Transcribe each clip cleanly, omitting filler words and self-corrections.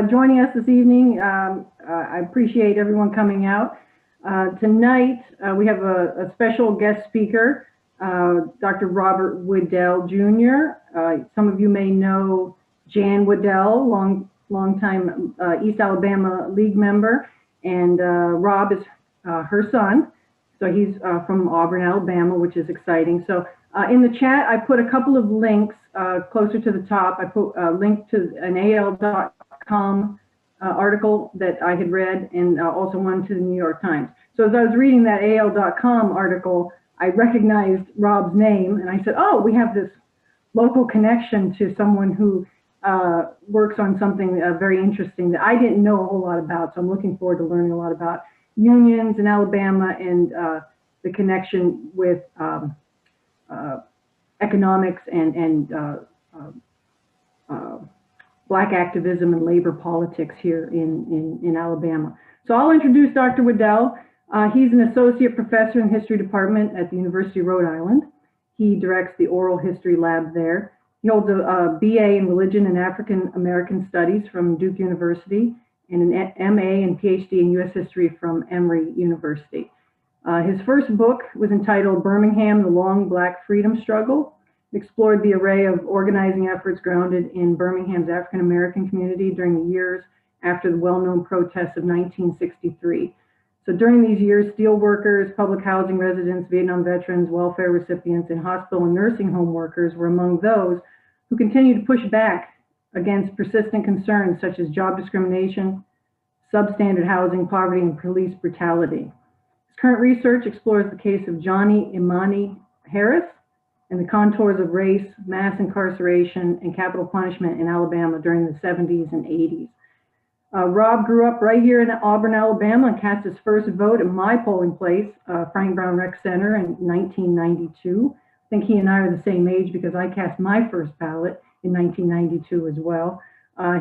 Joining us this evening. I appreciate everyone coming out. Tonight, we have a special guest speaker, Dr. Robert Widell Jr. Some of you may know Jan Widell, long-time East Alabama League member, and Rob is her son. So he's from Auburn, Alabama, which is exciting. So in the chat, I put a couple of links closer to the top. I put a link to an AL.com article that I had read, and also one to the New York Times. So as I was reading that AL.com article, I recognized Rob's name, and I said, oh, we have this local connection to someone who works on something very interesting that I didn't know a whole lot about. So I'm looking forward to learning a lot about unions in Alabama and the connection with economics and Black activism and labor politics here in Alabama. So I'll introduce Dr. Widell. He's an associate professor in the history department at the University of Rhode Island. He directs the oral history lab there. He holds a BA in religion and African American studies from Duke University and an MA and Ph.D. in U.S. history from Emory University. His first book was entitled Birmingham, the Long Black Freedom Struggle. It explored the array of organizing efforts grounded in Birmingham's African American community during the years after the well-known protests of 1963. So during these years, steelworkers, public housing residents, Vietnam veterans, welfare recipients, and hospital and nursing home workers were among those who continued to push back against persistent concerns such as job discrimination, substandard housing, poverty, and police brutality. His current research explores the case of Johnny Imani Harris and the contours of race, mass incarceration, and capital punishment in Alabama during the 70s and 80s. Rob grew up right here in Auburn, Alabama, and cast his first vote at my polling place, Frank Brown Rec Center, in 1992. I think he and I are the same age because I cast my first ballot in 1992 as well.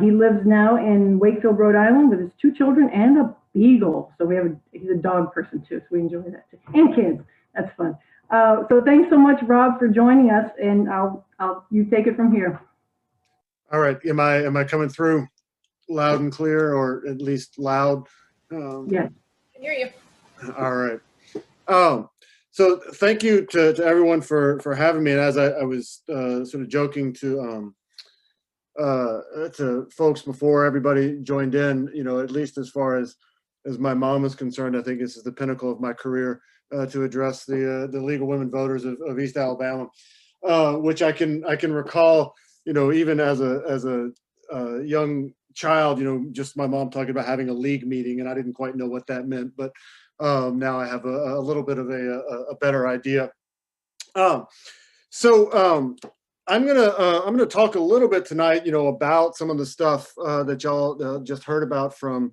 He lives now in Wakefield, Rhode Island with his 2 children and a beagle. So he's a dog person too, so we enjoy that too. And kids, that's fun. So thanks so much, Rob, for joining us, and you take it from here. All right, am I coming through loud and clear, or at least loud? Yes. I can hear you. All right. So thank you to everyone for having me. And as I was sort of joking to folks before everybody joined in, you know, at least as far as my mom is concerned, I think this is the pinnacle of my career to address the League of Women Voters of East Alabama, which I can recall, you know, even as a young child, you know, just my mom talking about having a league meeting, and I didn't quite know what that meant, but now I have a little bit of a better idea. So I'm gonna talk a little bit tonight, you know, about some of the stuff that y'all just heard about from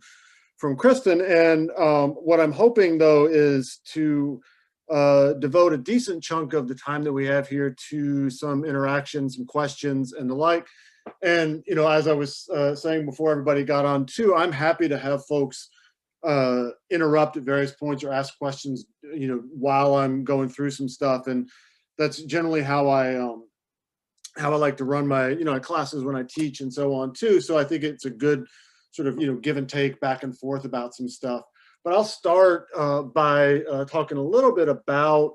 Kristen, and what I'm hoping though is to devote a decent chunk of the time that we have here to some interactions, some questions, and the like. And you know, as I was saying before everybody got on too, I'm happy to have folks interrupt at various points or ask questions, you know, while I'm going through some stuff, and that's generally how I like to run my, you know, classes when I teach and so on too. So I think it's a good sort of, you know, give and take back and forth about some stuff. But I'll start by talking a little bit about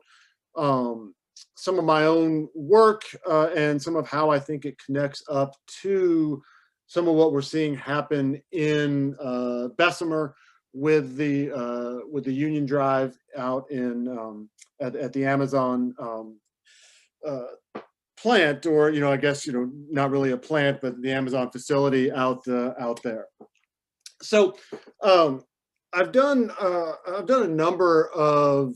some of my own work and some of how I think it connects up to some of what we're seeing happen in Bessemer with the union drive out in at the Amazon plant, or, you know, I guess, you know, not really a plant, but the Amazon facility out there. So I've done a number of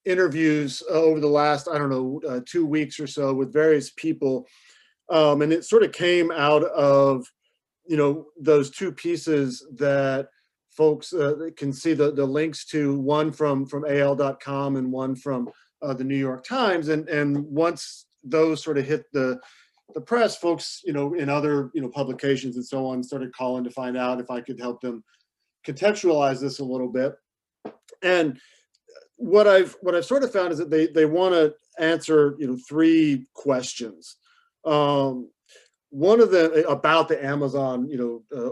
interviews over the last, I don't know, 2 weeks or so with various people, and it sort of came out of, you know, those 2 pieces that folks can see the links to, one from AL.com and one from the New York Times, and once those sort of hit the press, folks, you know, in other, you know, publications and so on started calling to find out if I could help them contextualize this a little bit. And what I've sort of found is that they want to answer, you know, 3 questions. one of them about the Amazon,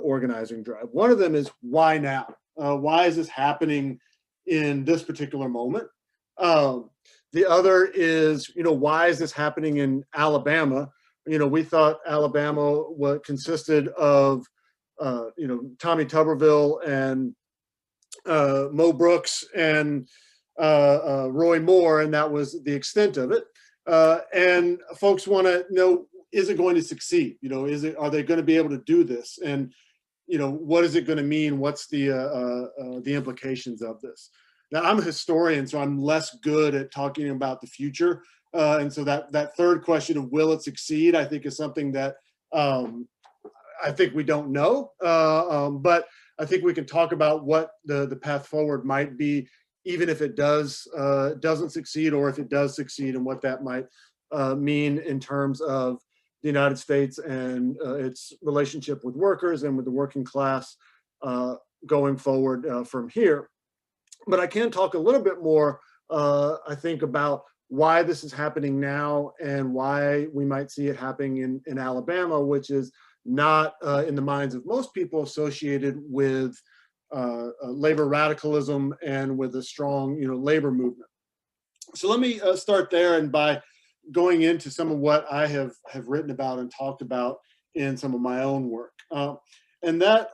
organizing drive. One of them is why now? Why is this happening in this particular moment? The other is, why is this happening in Alabama? We thought Alabama consisted of, Tommy Tuberville and Mo Brooks and Roy Moore, and that was the extent of it. And folks want to know, is it going to succeed? Are they going to be able to do this? And what is it going to mean? What's the implications of this? Now, I'm a historian, so I'm less good at talking about the future. And so that third question of will it succeed, I think is something that I think we don't know. But I think we can talk about what the path forward might be, even if it doesn't succeed, or if it does succeed, and what that might mean in terms of the United States and its relationship with workers and with the working class going forward from here. But I can talk a little bit more, I think, about why this is happening now and why we might see it happening in Alabama, which is not in the minds of most people associated with labor radicalism and with a strong, labor movement. So let me start there, and by going into some of what I have written about and talked about in some of my own work. And that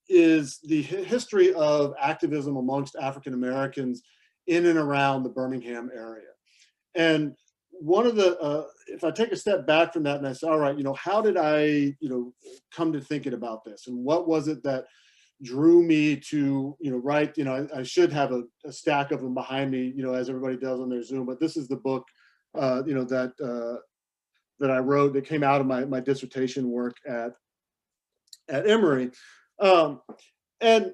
is the history of activism amongst African Americans in and around the Birmingham area. And one of the, if I take a step back from that and I say, all right, how did I, come to thinking about this? And what was it that drew me to, write, I should have a stack of them behind me, as everybody does on their Zoom, but this is the book, that I wrote that came out of my dissertation work at Emory. And,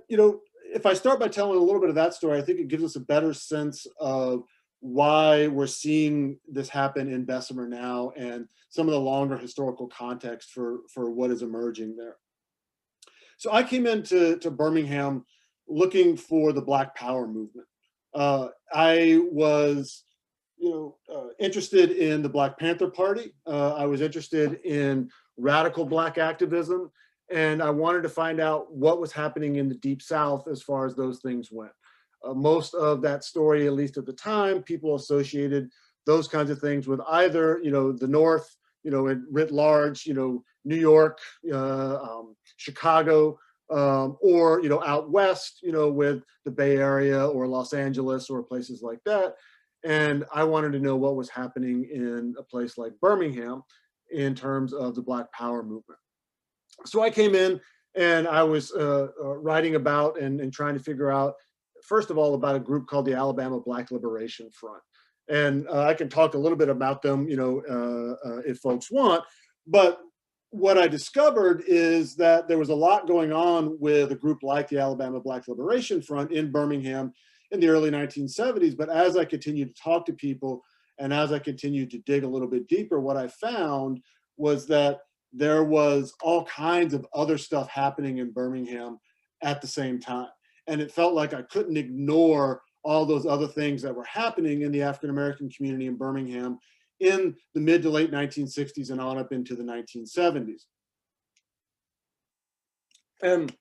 if I start by telling a little bit of that story, I think it gives us a better sense of why we're seeing this happen in Bessemer now and some of the longer historical context for what is emerging there. So I came into Birmingham looking for the Black Power movement. I was interested in the Black Panther Party. I was interested in radical Black activism, and I wanted to find out what was happening in the Deep South as far as those things went. Most of that story, at least at the time, people associated those kinds of things with either, the North, writ large, New York, Chicago, or, out West, with the Bay Area or Los Angeles or places like that. And I wanted to know what was happening in a place like Birmingham in terms of the Black Power movement. So I came in and I was writing about and trying to figure out, first of all, about a group called the Alabama Black Liberation Front. And I can talk a little bit about them, if folks want. But what I discovered is that there was a lot going on with a group like the Alabama Black Liberation Front in Birmingham in the early 1970s. But as I continued to talk to people and as I continued to dig a little bit deeper, what I found was that there was all kinds of other stuff happening in Birmingham at the same time. And it felt like I couldn't ignore all those other things that were happening in the African-American community in Birmingham in the mid to late 1960s and on up into the 1970s. And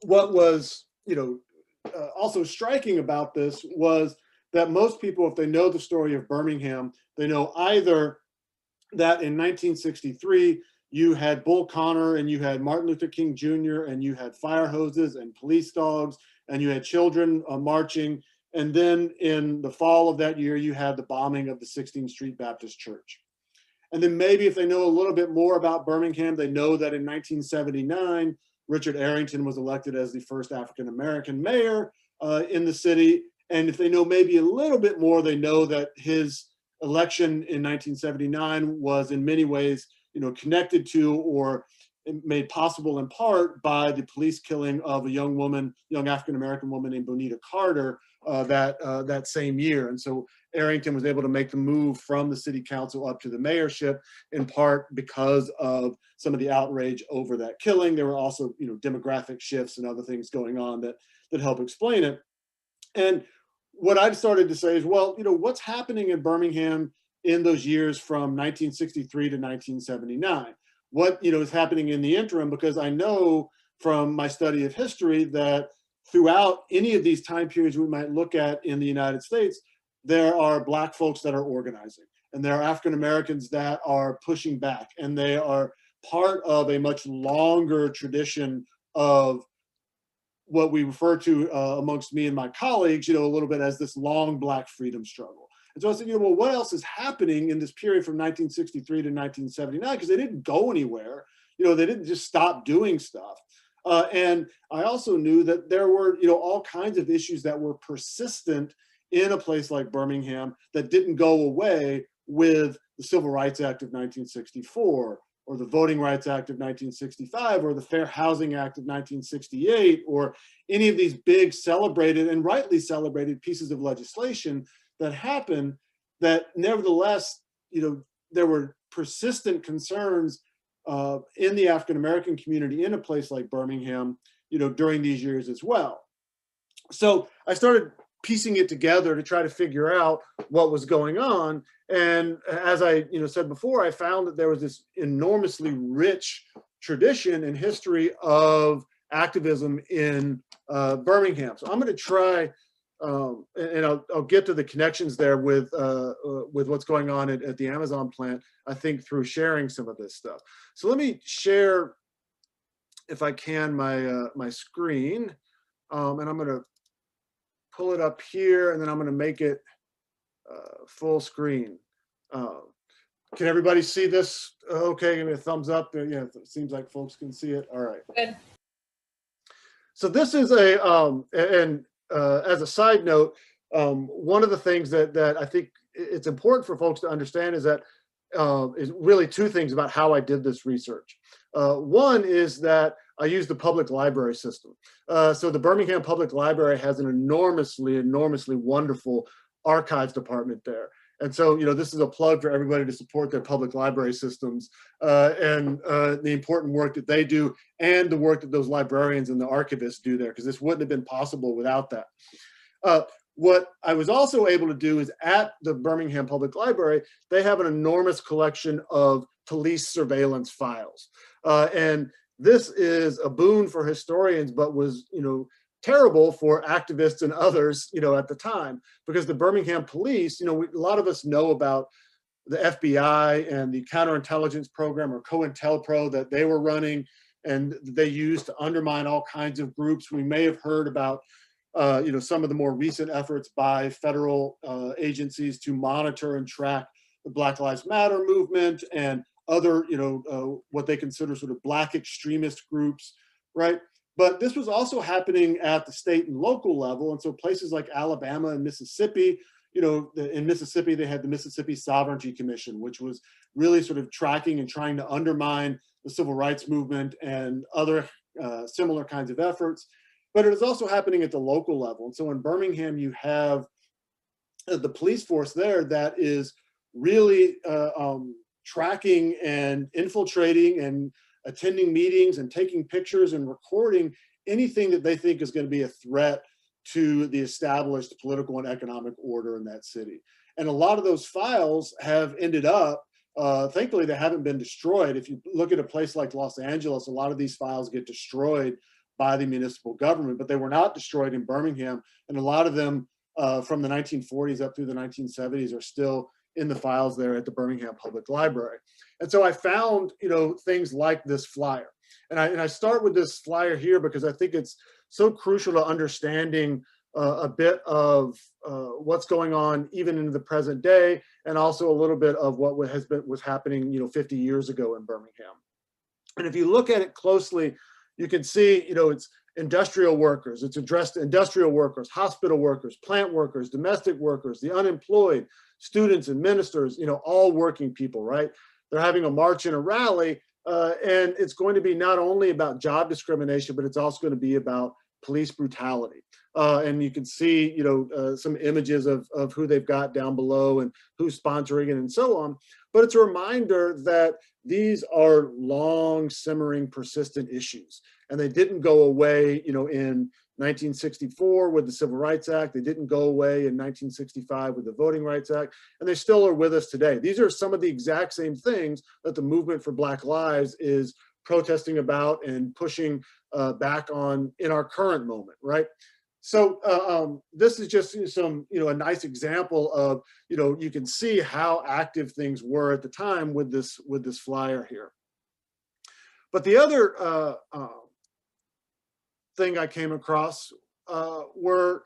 what was, also striking about this was that most people, if they know the story of Birmingham, they know either that in 1963, you had Bull Connor and you had Martin Luther King Jr. and you had fire hoses and police dogs and you had children marching. And then in the fall of that year, you had the bombing of the 16th Street Baptist Church. And then maybe if they know a little bit more about Birmingham, they know that in 1979, Richard Arrington was elected as the first African-American mayor in the city. And if they know maybe a little bit more, they know that his election in 1979 was in many ways connected to or made possible in part by the police killing of a young African-American woman named Bonita Carter that same year. And so Arrington was able to make the move from the city council up to the mayorship in part because of some of the outrage over that killing. There were also, demographic shifts and other things going on that help explain it. And what I started to say is, well, what's happening in Birmingham in those years from 1963 to 1979? what, is happening in the interim, because I know from my study of history that throughout any of these time periods we might look at in the United States, there are Black folks that are organizing, and there are African Americans that are pushing back, and they are part of a much longer tradition of what we refer to amongst me and my colleagues, a little bit as this long Black freedom struggle. And so I said, well, what else is happening in this period from 1963 to 1979? Because they didn't go anywhere. They didn't just stop doing stuff. And I also knew that there were, all kinds of issues that were persistent in a place like Birmingham that didn't go away with the Civil Rights Act of 1964, or the Voting Rights Act of 1965, or the Fair Housing Act of 1968, or any of these big celebrated and rightly celebrated pieces of legislation that happened, that nevertheless, there were persistent concerns in the African American community in a place like Birmingham, during these years as well. So I started piecing it together to try to figure out what was going on. And as I said before, I found that there was this enormously rich tradition and history of activism in Birmingham. So I'm going to try, and I'll get to the connections there with what's going on at the Amazon plant, I think, through sharing some of this stuff. So let me share, if I can, my screen, and I'm going to pull it up here, and then I'm going to make it full screen. Can everybody see this? Okay, give me a thumbs up. Yeah, it seems like folks can see it. All right. Good. So this is as a side note, one of the things that I think it's important for folks to understand is that is really two things about how I did this research. One is that I used the public library system. So the Birmingham Public Library has an enormously wonderful archives department there. And so, this is a plug for everybody to support their public library systems and the important work that they do, and the work that those librarians and the archivists do there, because this wouldn't have been possible without that. What I was also able to do is, at the Birmingham Public Library, they have an enormous collection of police surveillance files. And this is a boon for historians, but was, terrible for activists and others, at the time, because the Birmingham police, a lot of us know about the FBI and the counterintelligence program, or COINTELPRO, that they were running and they used to undermine all kinds of groups. We may have heard about, some of the more recent efforts by federal agencies to monitor and track the Black Lives Matter movement and other, what they consider sort of Black extremist groups, right? But this was also happening at the state and local level. And so places like Alabama and Mississippi, in Mississippi, they had the Mississippi Sovereignty Commission, which was really sort of tracking and trying to undermine the civil rights movement and other similar kinds of efforts. But it was also happening at the local level. And so in Birmingham, you have the police force there that is really tracking and infiltrating and attending meetings and taking pictures and recording anything that they think is going to be a threat to the established political and economic order in that city. And a lot of those files have ended up, thankfully they haven't been destroyed. If you look at a place like Los Angeles, a lot of these files get destroyed by the municipal government, but they were not destroyed in Birmingham. And a lot of them from the 1940s up through the 1970s are still in the files there at the Birmingham Public Library. And so I found, things like this flyer. And I start with this flyer here because I think it's so crucial to understanding a bit of what's going on even into the present day, and also a little bit of what was happening, 50 years ago in Birmingham. And if you look at it closely, you can see, it's industrial workers. It's addressed to industrial workers, hospital workers, plant workers, domestic workers, the unemployed, students and ministers, all working people, right? They're having a march and a rally, and it's going to be not only about job discrimination, but it's also going to be about police brutality. And you can see, some images of who they've got down below and who's sponsoring it and so on. But it's a reminder that these are long, simmering, persistent issues. And they didn't go away, in 1964 with the Civil Rights Act. They didn't go away in 1965 with the Voting Rights Act, and they still are with us today. These are some of the exact same things that the movement for Black Lives is protesting about and pushing back on in our current moment, right? So this is just some, a nice example of, you can see how active things were at the time with this flyer here. But the other thing I came across were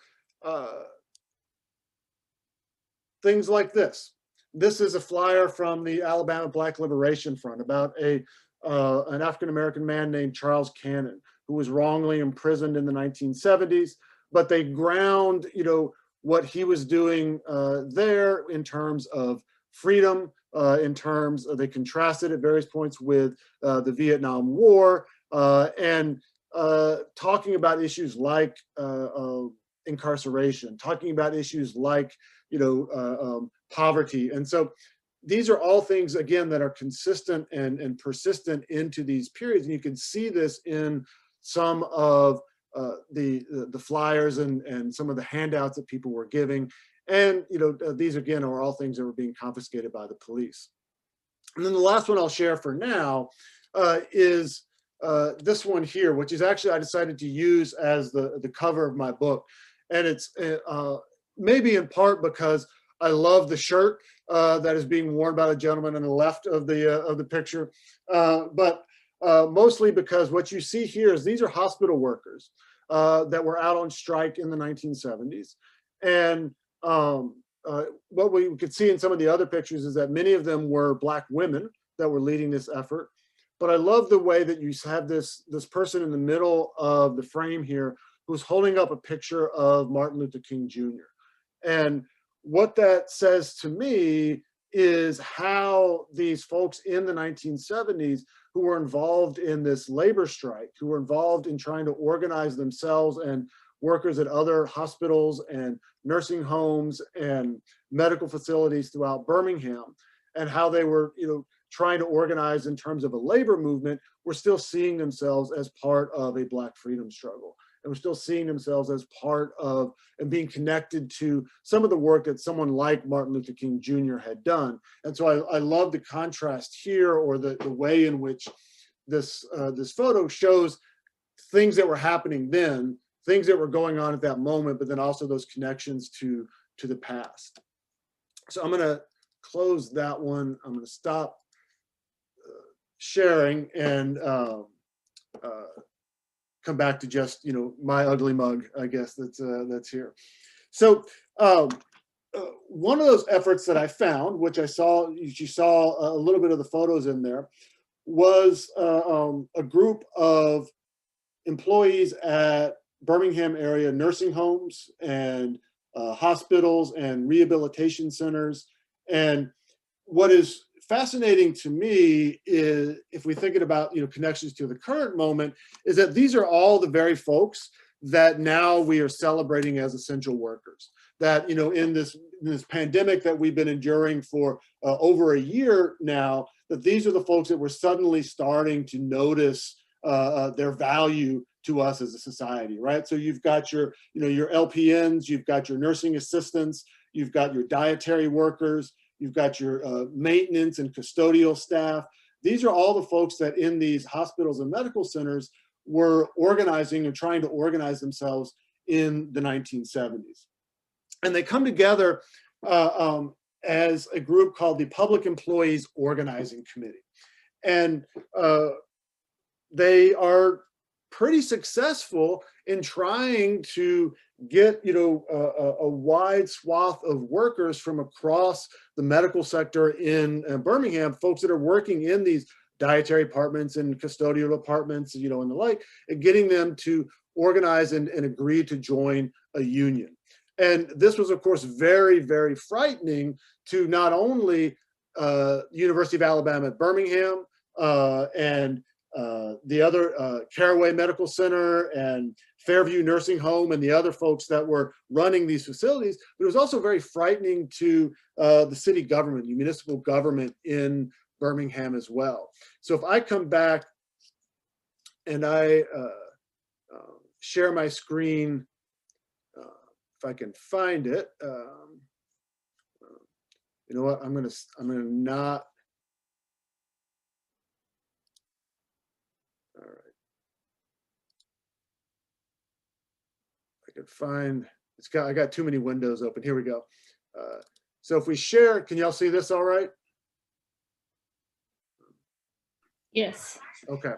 things like this. This is a flyer from the Alabama Black Liberation Front about an African-American man named Charles Cannon, who was wrongly imprisoned in the 1970s, but they ground, what he was doing there in terms of freedom, in terms of, they contrasted at various points with the Vietnam War, and talking about issues like incarceration, talking about issues like, poverty. And so these are all things, again, that are consistent and persistent into these periods. And you can see this in some of the flyers and some of the handouts that people were giving. And, these, again, are all things that were being confiscated by the police. And then the last one I'll share for now is this one here, which is actually I decided to use as the cover of my book. And it's maybe in part because I love the shirt that is being worn by the gentleman on the left of the picture, but mostly because what you see here is these are hospital workers that were out on strike in the 1970s. And what we could see in some of the other pictures is that many of them were Black women that were leading this effort. But I love the way that you have this person in the middle of the frame here who's holding up a picture of Martin Luther King Jr. And what that says to me is how these folks in the 1970s who were involved in this labor strike, who were involved in trying to organize themselves and workers at other hospitals and nursing homes and medical facilities throughout Birmingham, and how they were, trying to organize in terms of a labor movement, were still seeing themselves as part of a Black freedom struggle. And we're still seeing themselves as part of and being connected to some of the work that someone like Martin Luther King Jr. had done. And so I love the contrast here, or the way in which this photo shows things that were happening then, things that were going on at that moment, but then also those connections to the past. So I'm going to close that one. I'm going to stop sharing and come back to just, my ugly mug, I guess, that's here. So one of those efforts that I found, which you saw a little bit of the photos in there, was a group of employees at Birmingham area nursing homes and hospitals and rehabilitation centers. And what is fascinating to me is, if we think about connections to the current moment, is that these are all the very folks that now we are celebrating as essential workers. That in this pandemic that we've been enduring for over a year now, that these are the folks that we're suddenly starting to notice their value to us as a society, right? So you've got your LPNs, you've got your nursing assistants, you've got your dietary workers, you've got your maintenance and custodial staff. These are all the folks that in these hospitals and medical centers were organizing and trying to organize themselves in the 1970s. And they come together as a group called the Public Employees Organizing Committee. And they are pretty successful in trying to get a wide swath of workers from across the medical sector in Birmingham, folks that are working in these dietary departments and custodial departments, and the like, and getting them to organize and agree to join a union. And this was, of course, very, very frightening to not only University of Alabama at Birmingham and the other Caraway Medical Center and Fairview Nursing Home and the other folks that were running these facilities, but it was also very frightening to the city government, the municipal government in Birmingham as well. So if I come back and I share my screen if I can find it. You know what? I'm gonna not. All right. I could find. I got too many windows open. Here we go. So if we share, can y'all see this? All right. Yes. Okay.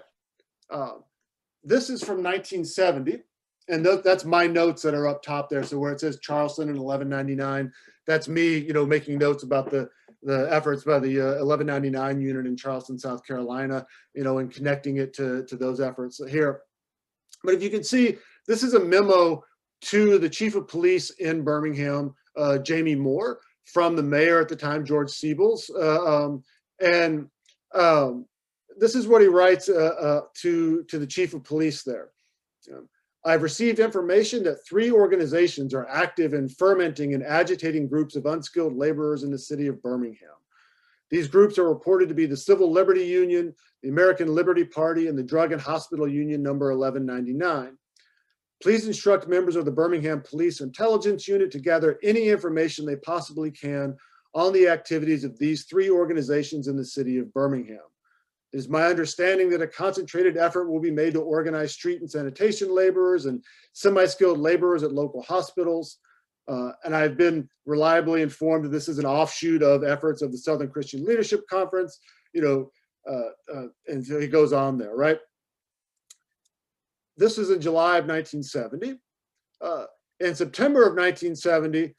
This is from 1970, and that's my notes that are up top there. So where it says Charleston in 1199, that's me, you know, making notes about the efforts by the 1199 unit in Charleston, South Carolina, you know, and connecting it to those efforts here. But if you can see, this is a memo to the chief of police in Birmingham, Jamie Moore, from the mayor at the time, George Siebels, this is what he writes to the chief of police there. I've received information that 3 organizations are active in fermenting and agitating groups of unskilled laborers in the city of Birmingham. These groups are reported to be the Civil Liberty Union, the American Liberty Party, and the Drug and Hospital Union number 1199. Please instruct members of the Birmingham Police Intelligence Unit to gather any information they possibly can on the activities of these 3 organizations in the city of Birmingham. It is my understanding that a concentrated effort will be made to organize street and sanitation laborers and semi-skilled laborers at local hospitals. And I've been reliably informed that this is an offshoot of efforts of the Southern Christian Leadership Conference, you know, and so he goes on there, right? This is in July of 1970. In September of 1970,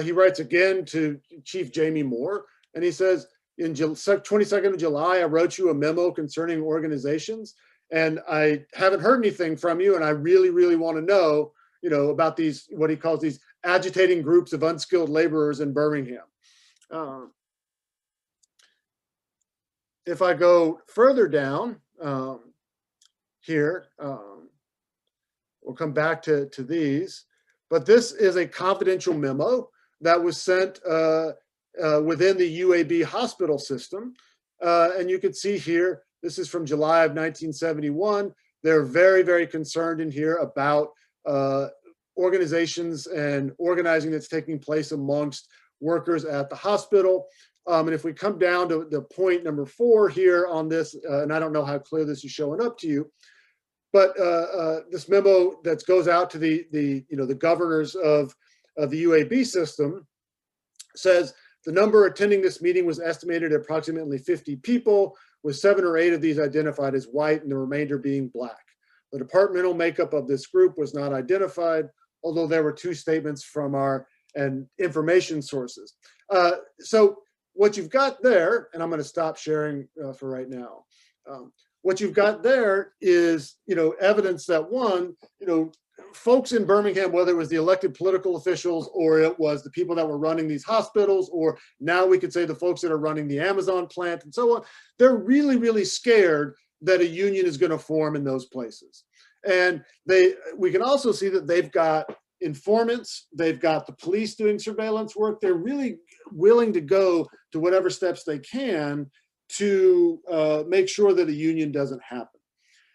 he writes again to Chief Jamie Moore, and he says, in 22nd of July, I wrote you a memo concerning organizations, and I haven't heard anything from you, and I really, really want to know, you know, about these, what he calls these agitating groups of unskilled laborers in Birmingham. If I go further down here, we'll come back to these, but this is a confidential memo that was sent within the UAB hospital system. And you can see here, this is from July of 1971. They're very, very concerned in here about organizations and organizing that's taking place amongst workers at the hospital. And if we come down to the point number 4 here on this, and I don't know how clear this is showing up to you, but this memo that goes out to the governors of the UAB system says the number attending this meeting was estimated at approximately 50 people, with 7 or 8 of these identified as white and the remainder being black. The departmental makeup of this group was not identified, although there were 2 statements from our information sources. So what you've got there, and I'm going to stop sharing for right now. What you've got there is, you know, evidence that one, you know, folks in Birmingham, whether it was the elected political officials or it was the people that were running these hospitals, or now we could say the folks that are running the Amazon plant and so on, they're really, really scared that a union is going to form in those places. And we can also see that they've got informants, they've got the police doing surveillance work. They're really willing to go to whatever steps they can to make sure that a union doesn't happen.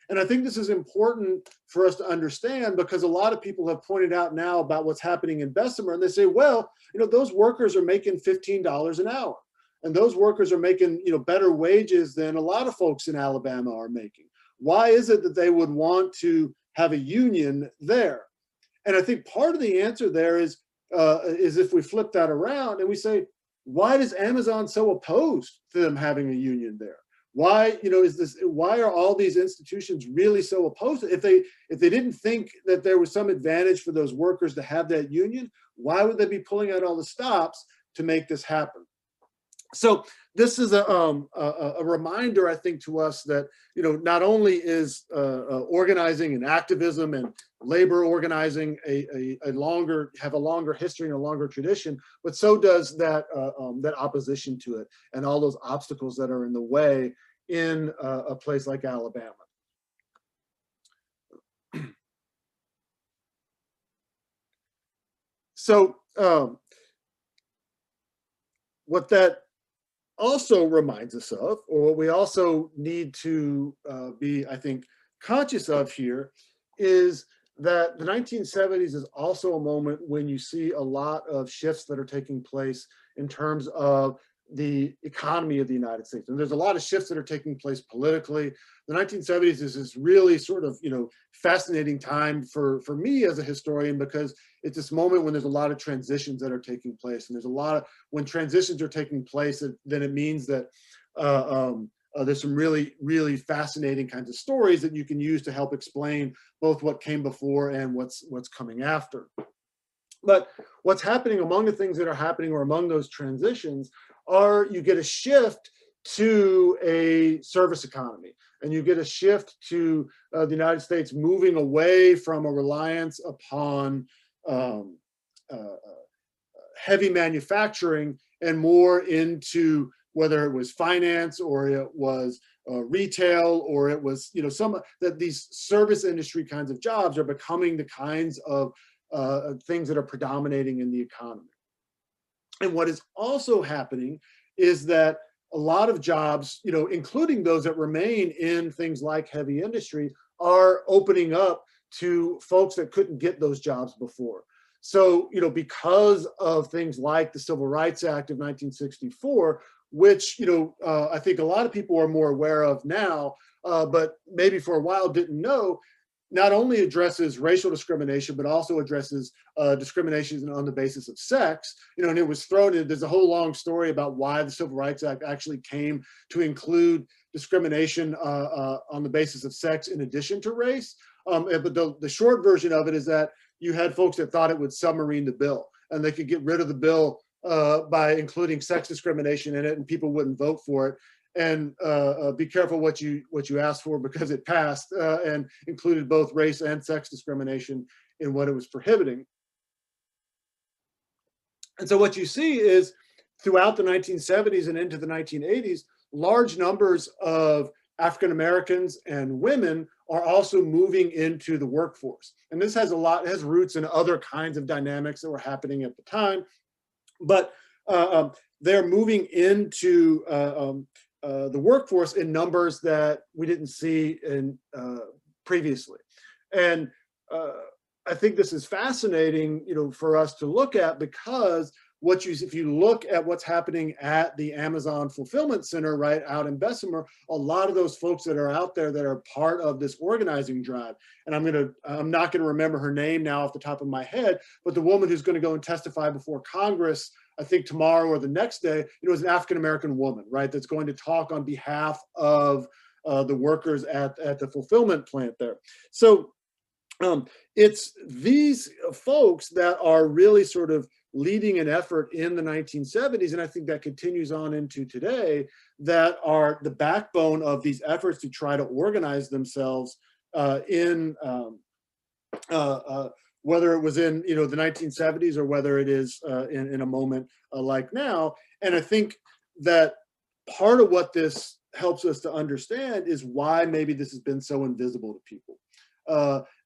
And I think this is important for us to understand, because a lot of people have pointed out now about what's happening in Bessemer, and they say, well, you know, those workers are making $15 an hour, and those workers are making, you know, better wages than a lot of folks in Alabama are making. Why is it that they would want to have a union there? And I think part of the answer there is if we flip that around and we say, why is Amazon so opposed to them having a union there? Why, you know, why are all these institutions really so opposed? If they didn't think that there was some advantage for those workers to have that union, why would they be pulling out all the stops to make this happen? So this is a reminder, I think, to us that, you know, not only is organizing and activism and labor organizing have a longer history and a longer tradition, but so does that opposition to it and all those obstacles that are in the way in a place like Alabama. So what that also reminds us of, or what we also need to be, I think, conscious of here, is that the 1970s is also a moment when you see a lot of shifts that are taking place in terms of the economy of the United States. And there's a lot of shifts that are taking place politically. The 1970s is this really sort of, fascinating time for me as a historian, because it's this moment when there's a lot of transitions that are taking place. And there's a lot of, when transitions are taking place, then it means that there's some really, really fascinating kinds of stories that you can use to help explain both what came before and what's coming after. But what's happening among the things that are happening or among those transitions are you get a shift to a service economy, and you get a shift to the United States moving away from a reliance upon heavy manufacturing and more into whether it was finance or it was retail or it was, some that these service industry kinds of jobs are becoming the kinds of things that are predominating in the economy. And what is also happening is that a lot of jobs, including those that remain in things like heavy industry, are opening up to folks that couldn't get those jobs before. So, because of things like the Civil Rights Act of 1964, which, I think a lot of people are more aware of now, but maybe for a while didn't know, not only addresses racial discrimination, but also addresses discrimination on the basis of sex. And it was thrown in, there's a whole long story about why the Civil Rights Act actually came to include discrimination on the basis of sex in addition to race. But the short version of it is that you had folks that thought it would submarine the bill, and they could get rid of the bill by including sex discrimination in it, and people wouldn't vote for it. And be careful what you ask for, because it passed and included both race and sex discrimination in what it was prohibiting. And so what you see is throughout the 1970s and into the 1980s, large numbers of African Americans and women are also moving into the workforce. And this has roots in other kinds of dynamics that were happening at the time, but they're moving into the workforce in numbers that we didn't see in previously. And I think this is fascinating, for us to look at, because if you look at what's happening at the Amazon Fulfillment Center right out in Bessemer, a lot of those folks that are out there that are part of this organizing drive, and I'm not gonna remember her name now off the top of my head, but the woman who's gonna go and testify before Congress, I think tomorrow or the next day, is an African-American woman, right? That's going to talk on behalf of the workers at the fulfillment plant there. So it's these folks that are really sort of leading an effort in the 1970s, and I think that continues on into today, that are the backbone of these efforts to try to organize themselves in whether it was in the 1970s or whether it is in a moment like now. And I think that part of what this helps us to understand is why maybe this has been so invisible to people.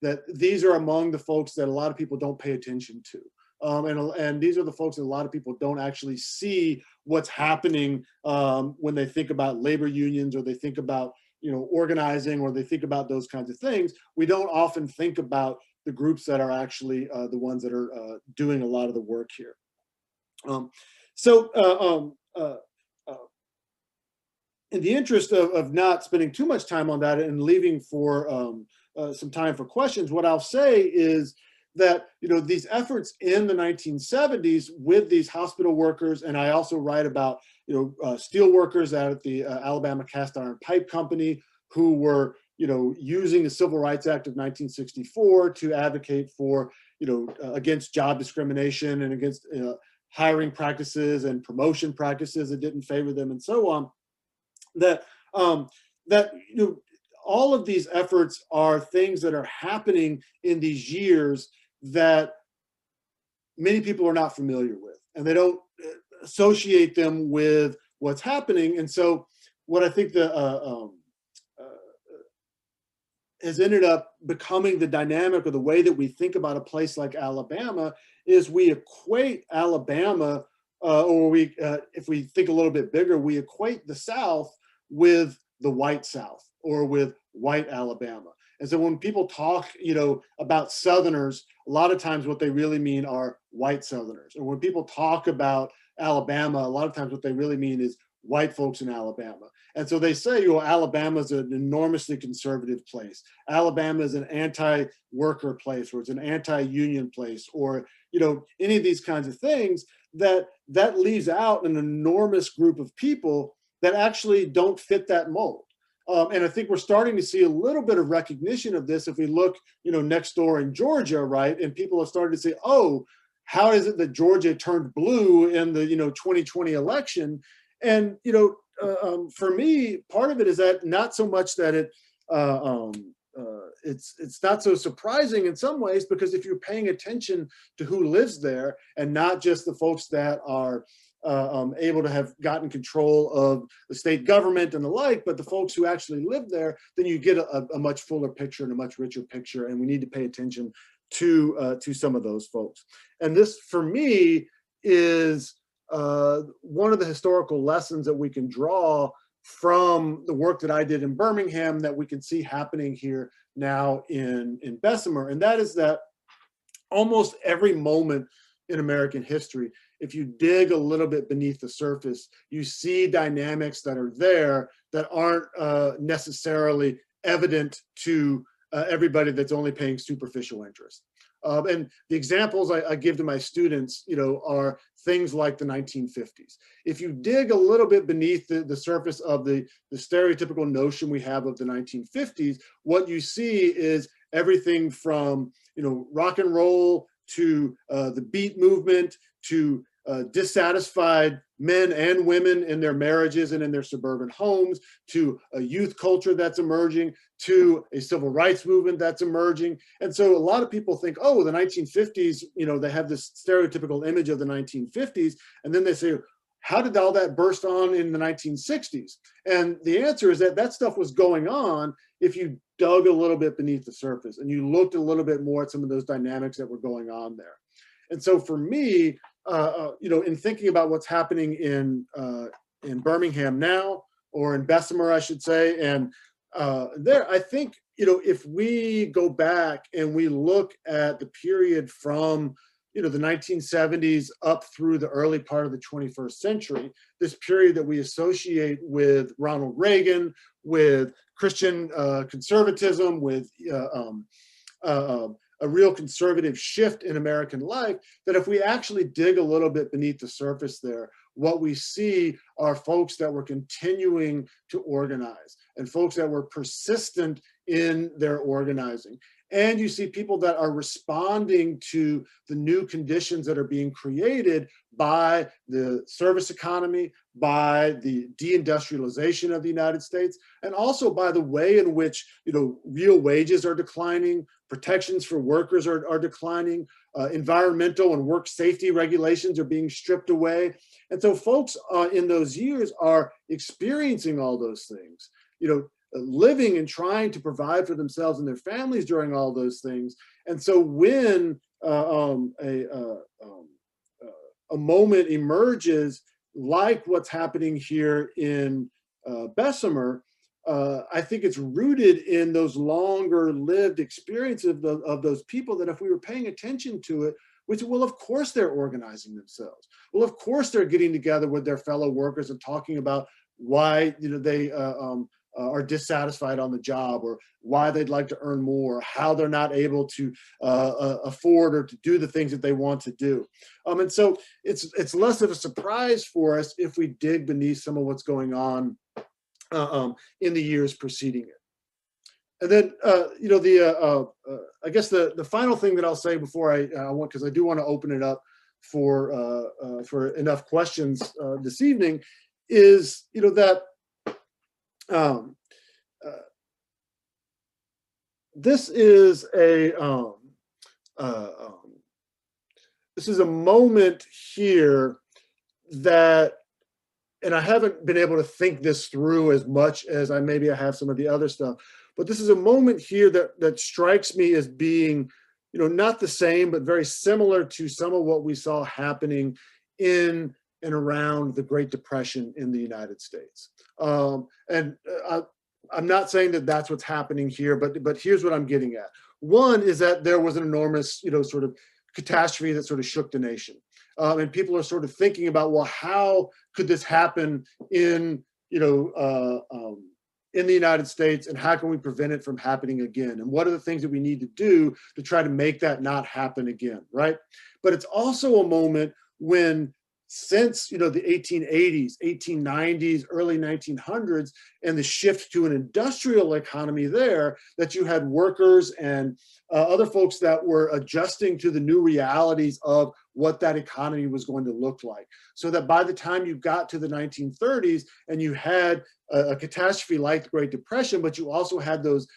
That these are among the folks that a lot of people don't pay attention to. And these are the folks that a lot of people don't actually see what's happening when they think about labor unions, or they think about organizing, or they think about those kinds of things. We don't often think about the groups that are actually the ones that are doing a lot of the work here. In the interest of not spending too much time on that and leaving for some time for questions, what I'll say is that these efforts in the 1970s with these hospital workers, and I also write about steel workers at the Alabama Cast Iron Pipe Company, who were using the Civil Rights Act of 1964 to advocate for against job discrimination and against hiring practices and promotion practices that didn't favor them, and so on. That all of these efforts are things that are happening in these years that many people are not familiar with, and they don't associate them with what's happening. And so what I think has ended up becoming the dynamic, or the way that we think about a place like Alabama, is we equate Alabama, if we think a little bit bigger, we equate the South with the white South, or with white Alabama. And so when people talk, about Southerners, a lot of times what they really mean are white Southerners. And when people talk about Alabama, a lot of times what they really mean is white folks in Alabama. And so they say, Alabama is an enormously conservative place. Alabama is an anti-worker place, or it's an anti-union place, or, any of these kinds of things that leaves out an enormous group of people that actually don't fit that mold. And I think we're starting to see a little bit of recognition of this if we look, next door in Georgia, right? And people have started to say, oh, how is it that Georgia turned blue in the, 2020 election? And, for me, part of it is that not so much that it's not so surprising in some ways, because if you're paying attention to who lives there and not just the folks that are able to have gotten control of the state government and the like, but the folks who actually live there, then you get a much fuller picture and a much richer picture. And we need to pay attention to some of those folks. And this, for me, is one of the historical lessons that we can draw from the work that I did in Birmingham that we can see happening here now in Bessemer. And that is that almost every moment in American history, if you dig a little bit beneath the surface, you see dynamics that are there that aren't necessarily evident to everybody that's only paying superficial interest. And the examples I give to my students, are things like the 1950s. If you dig a little bit beneath the surface of the stereotypical notion we have of the 1950s, what you see is everything from, rock and roll to the beat movement to dissatisfied men and women in their marriages and in their suburban homes, to a youth culture that's emerging, to a civil rights movement that's emerging. And so a lot of people think, oh, the 1950s, they have this stereotypical image of the 1950s. And then they say, how did all that burst on in the 1960s? And the answer is that stuff was going on if you dug a little bit beneath the surface and you looked a little bit more at some of those dynamics that were going on there. And so for me, in thinking about what's happening in Birmingham now, or in Bessemer, I should say, and there, I think, if we go back and we look at the period from, the 1970s up through the early part of the 21st century, this period that we associate with Ronald Reagan, with Christian conservatism, with a real conservative shift in American life, that if we actually dig a little bit beneath the surface there, what we see are folks that were continuing to organize and folks that were persistent in their organizing. And you see people that are responding to the new conditions that are being created by the service economy, by the deindustrialization of the United States, and also by the way in which, real wages are declining, protections for workers are declining, environmental and work safety regulations are being stripped away. And so folks in those years are experiencing all those things, living and trying to provide for themselves and their families during all those things. And so when a moment emerges like what's happening here in Bessemer, I think it's rooted in those longer lived experiences of those people that if we were paying attention to it, which, well, of course they're organizing themselves. Well, of course they're getting together with their fellow workers and talking about why they are dissatisfied on the job, or why they'd like to earn more, or how they're not able to afford or to do the things that they want to do. And so it's less of a surprise for us if we dig beneath some of what's going on in the years preceding it. And then, I guess the final thing that I'll say before I want, because I do want to open it up for enough questions this evening, is that this is a moment here that, and I haven't been able to think this through as much as I have some of the other stuff, but this is a moment here that strikes me as being, not the same, but very similar to some of what we saw happening in and around the Great Depression in the United States. I'm not saying that that's what's happening here, but here's what I'm getting at. One is that there was an enormous, sort of catastrophe that sort of shook the nation. And people are sort of thinking about, well, how could this happen in, in the United States, and how can we prevent it from happening again? And what are the things that we need to do to try to make that not happen again, right? But it's also a moment when, since the 1880s, 1890s, early 1900s, and the shift to an industrial economy there, that you had workers and other folks that were adjusting to the new realities of what that economy was going to look like. So that by the time you got to the 1930s and you had a catastrophe like the Great Depression, but you also had those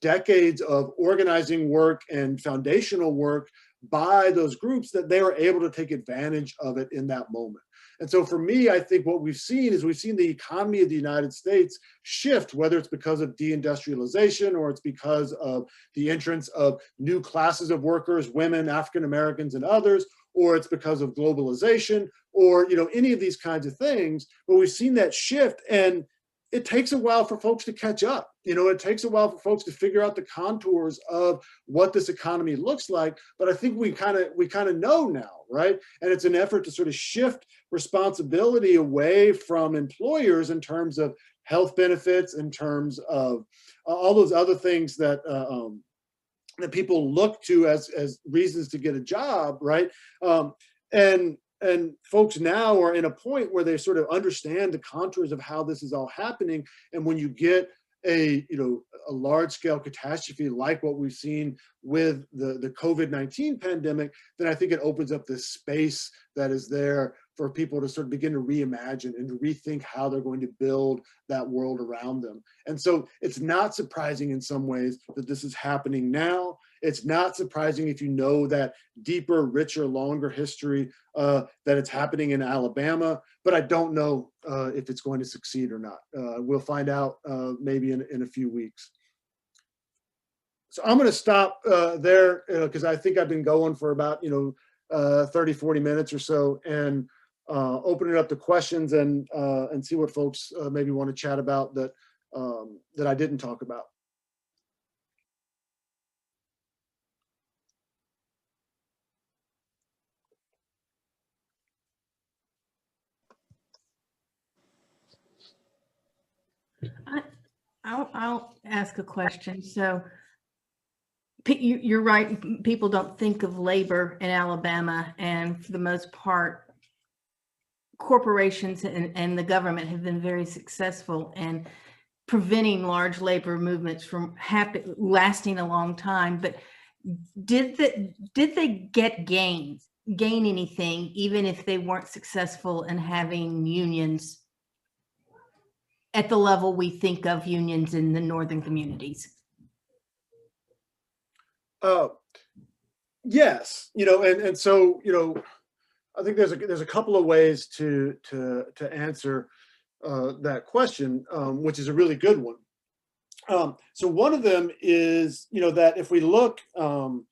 decades of organizing work and foundational work by those groups, that they were able to take advantage of it in that moment. And so for me, I think what we've seen the economy of the United States shift, whether it's because of deindustrialization or it's because of the entrance of new classes of workers, women, African Americans, and others, or it's because of globalization, or any of these kinds of things. But we've seen that shift, and it takes a while for folks to catch up. It takes a while for folks to figure out the contours of what this economy looks like. But I think we kind of know now, right? And it's an effort to sort of shift responsibility away from employers in terms of health benefits, in terms of all those other things that that people look to as reasons to get a job, right? And folks now are in a point where they sort of understand the contours of how this is all happening. And when you get a large scale catastrophe like what we've seen with the COVID-19 pandemic, then I think it opens up this space that is there for people to sort of begin to reimagine and to rethink how they're going to build that world around them. And so it's not surprising in some ways that this is happening now. It's not surprising if you know that deeper, richer, longer history that it's happening in Alabama, but I don't know if it's going to succeed or not. We'll find out maybe in a few weeks. So I'm going to stop there because I think I've been going for about 30, 40 minutes or so, and open it up to questions and see what folks maybe want to chat about that I didn't talk about. I'll ask a question. So you're right. People don't think of labor in Alabama, and for the most part, corporations and the government have been very successful in preventing large labor movements from lasting a long time. But did they gain anything, even if they weren't successful in having unions at the level we think of unions in the northern communities? Yes, and so I think there's a couple of ways to answer that question, which is a really good one. So one of them is that if we look at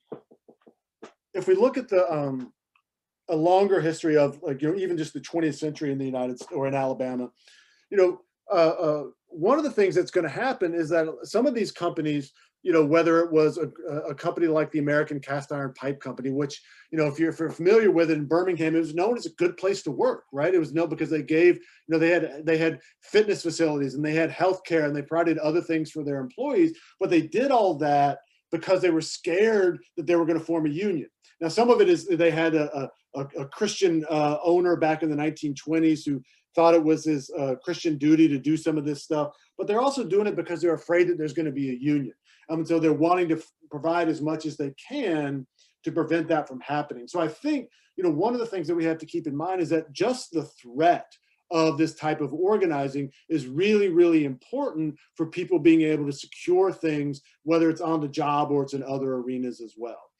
the a longer history of even just the 20th century in the United States or in Alabama, one of the things that's going to happen is that some of these companies, whether it was a company like the American Cast Iron Pipe Company, which, if you're familiar with it, in Birmingham, it was known as a good place to work, right? It was known because they gave, they had fitness facilities and they had healthcare and they provided other things for their employees, but they did all that because they were scared that they were going to form a union. Now, some of it is they had a Christian owner back in the 1920s who thought it was his Christian duty to do some of this stuff, but they're also doing it because they're afraid that there's going to be a union. And so they're wanting to provide as much as they can to prevent that from happening. So I think, one of the things that we have to keep in mind is that just the threat of this type of organizing is really, really important for people being able to secure things, whether it's on the job or it's in other arenas as well.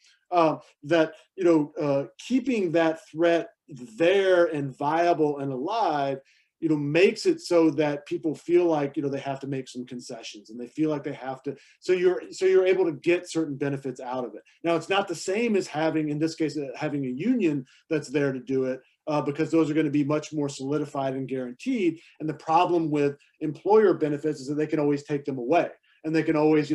Keeping that threat there and viable and alive, makes it so that people feel like, they have to make some concessions and they feel like they have to, so you're able to get certain benefits out of it. Now, it's not the same as having, in this case, having a union that's there to do it, because those are going to be much more solidified and guaranteed. And the problem with employer benefits is that they can always take them away, and they can always,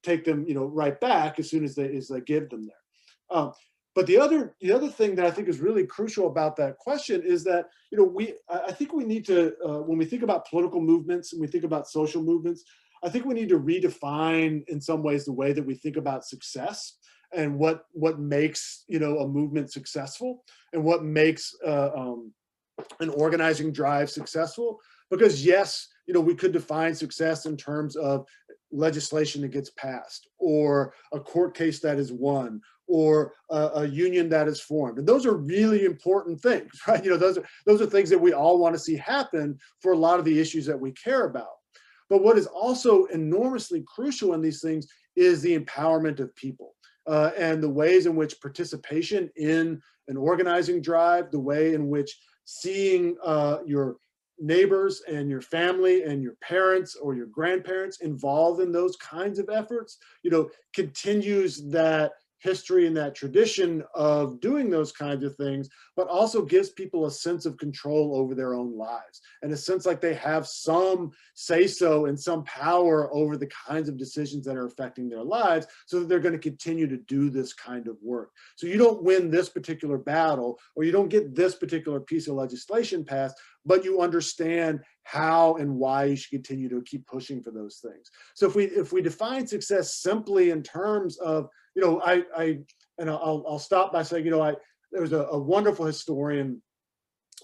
take them, right back as soon as they give them there. But the other thing that I think is really crucial about that question is that, I think we need to, when we think about political movements and we think about social movements, I think we need to redefine in some ways the way that we think about success and what makes, a movement successful, and what makes an organizing drive successful. Because yes, we could define success in terms of legislation that gets passed, or a court case that is won, or a union that is formed. And those are really important things, right? Those are things that we all want to see happen for a lot of the issues that we care about. But what is also enormously crucial in these things is the empowerment of people, and the ways in which participation in an organizing drive, the way in which seeing your neighbors and your family and your parents or your grandparents involved in those kinds of efforts, continues that history and that tradition of doing those kinds of things, but also gives people a sense of control over their own lives, and a sense like they have some say-so and some power over the kinds of decisions that are affecting their lives, so that they're going to continue to do this kind of work. So you don't win this particular battle, or you don't get this particular piece of legislation passed, but you understand how and why you should continue to keep pushing for those things. So if we define success simply in terms of, I'll stop by saying, there was a wonderful historian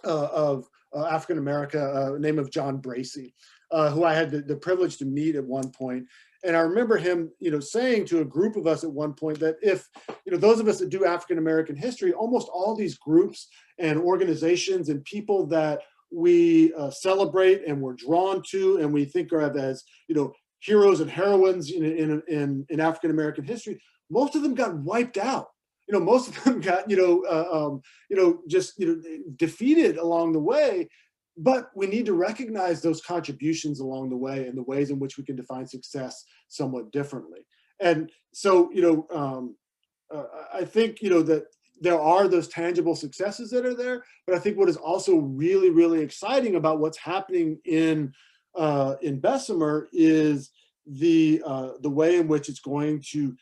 of African America, name of John Bracy, who I had the privilege to meet at one point. And I remember him, saying to a group of us at one point that if, those of us that do African American history, almost all these groups and organizations and people that we celebrate and we're drawn to and we think of as, heroes and heroines in African American history, most of them got wiped out. Most of them got, defeated along the way. But we need to recognize those contributions along the way and the ways in which we can define success somewhat differently. And so, I think, that there are those tangible successes that are there. But I think what is also really, really exciting about what's happening in Bessemer is the way in which it's going to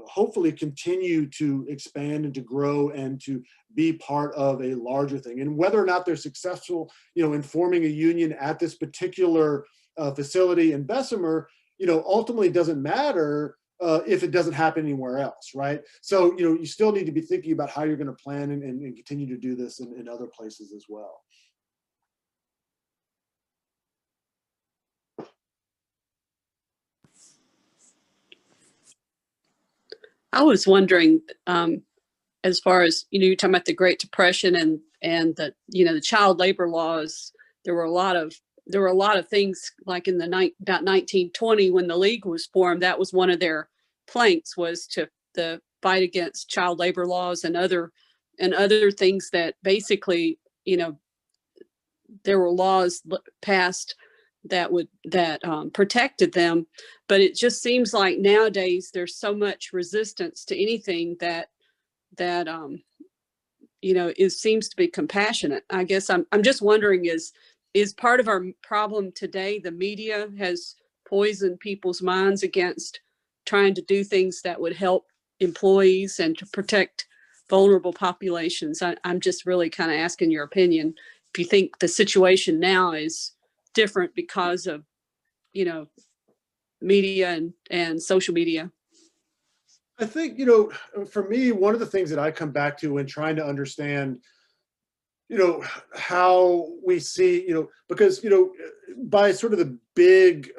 hopefully continue to expand and to grow and to be part of a larger thing. And whether or not they're successful, in forming a union at this particular facility in Bessemer, ultimately doesn't matter if it doesn't happen anywhere else, right? So, you still need to be thinking about how you're going to plan and continue to do this in other places as well. I was wondering, as far as, you're talking about the Great Depression and the, the child labor laws, there were a lot of things like in about 1920 when the League was formed. That was one of their planks, was to the fight against child labor laws and other things that basically, there were laws passed that protected them. But it just seems like nowadays there's so much resistance to anything that it seems to be compassionate. I guess I'm just wondering, is part of our problem today the media has poisoned people's minds against trying to do things that would help employees and to protect vulnerable populations? I'm just really kind of asking your opinion. If you think the situation now is different because of, media and social media. I think, for me, one of the things that I come back to when trying to understand, how we see, because, by sort of the big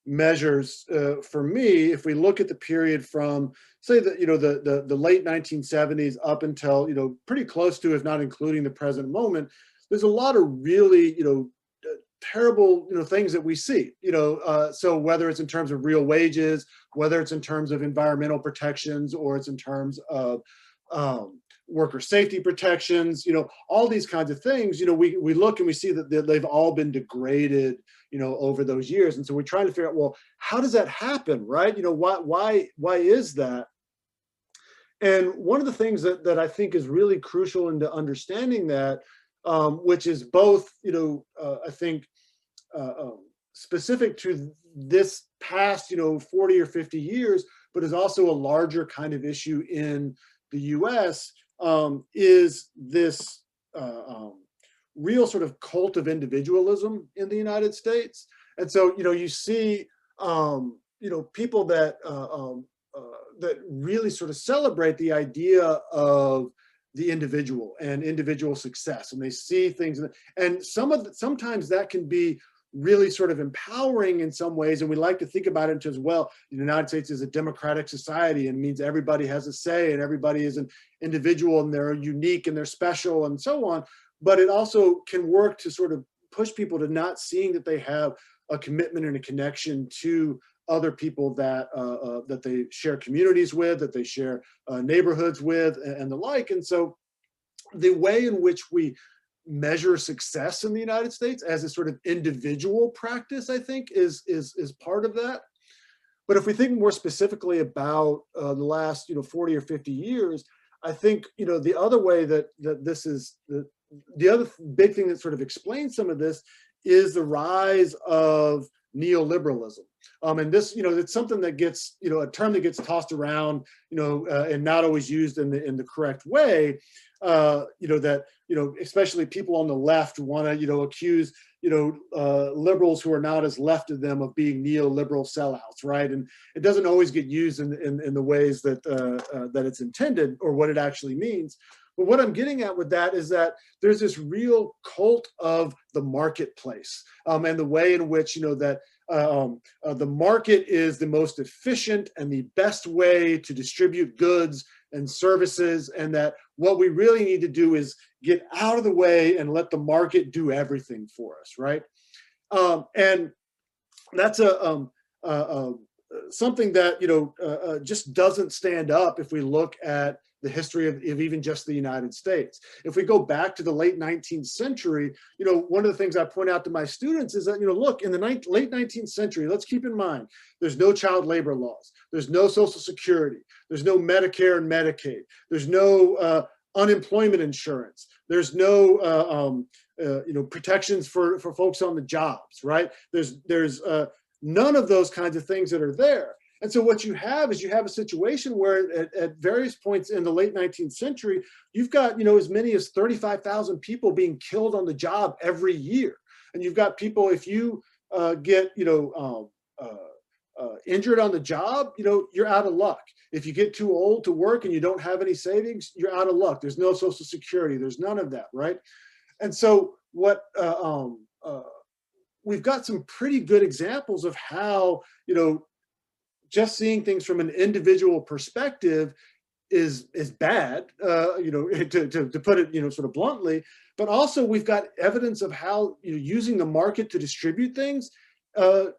measures, for me, if we look at the period from, say, the late 1970s up until, pretty close to, if not including the present moment, there's a lot of really, terrible, things that we see, so whether it's in terms of real wages, whether it's in terms of environmental protections, or it's in terms of worker safety protections, all these kinds of things, we look and we see that they've all been degraded, over those years. And so we're trying to figure out, well, how does that happen, right? Why is that? And one of the things that I think is really crucial into understanding that, which is both, I think, specific to this past, 40 or 50 years, but is also a larger kind of issue in the US, is this real sort of cult of individualism in the United States. And so, you see, people that that really sort of celebrate the idea of the individual and individual success, and they see things, and sometimes that can be really sort of empowering in some ways, and we like to think about it as well. The United States is a democratic society, and means everybody has a say, and everybody is an individual, and they're unique, and they're special, and so on. But it also can work to sort of push people to not seeing that they have a commitment and a connection to other people that that they share communities with, that they share neighborhoods with, and the like. And so the way in which we measure success in the United States as a sort of individual practice, I think, is part of that. But if we think more specifically about the last 40 or 50 years, I think the other way that this is the other big thing that sort of explains some of this is the rise of neoliberalism. And this, it's something that gets, a term that gets tossed around, and not always used in the correct way. That, especially people on the left want to, accuse, liberals who are not as left of them of being neoliberal sellouts, right? And it doesn't always get used in the ways that that it's intended or what it actually means. But what I'm getting at with that is that there's this real cult of the marketplace, and the way in which, that the market is the most efficient and the best way to distribute goods and services, and that what we really need to do is get out of the way and let the market do everything for us, right? And that's something that just doesn't stand up if we look at the history of even just the United States. If we go back to the late 19th century, one of the things I point out to my students is that, look, in the late 19th century, let's keep in mind, there's no child labor laws, there's no Social Security, there's no Medicare and Medicaid, there's no unemployment insurance, there's no protections for folks on the jobs, right? There's none of those kinds of things that are there. And so what you have is a situation where at various points in the late 19th century, you've got, as many as 35,000 people being killed on the job every year. And you've got people, if you get, injured on the job, you're out of luck. If you get too old to work and you don't have any savings, you're out of luck. There's no Social Security. There's none of that, right? And so what we've got some pretty good examples of how, just seeing things from an individual perspective is bad, to put it, sort of bluntly. But also we've got evidence of how using the market to distribute things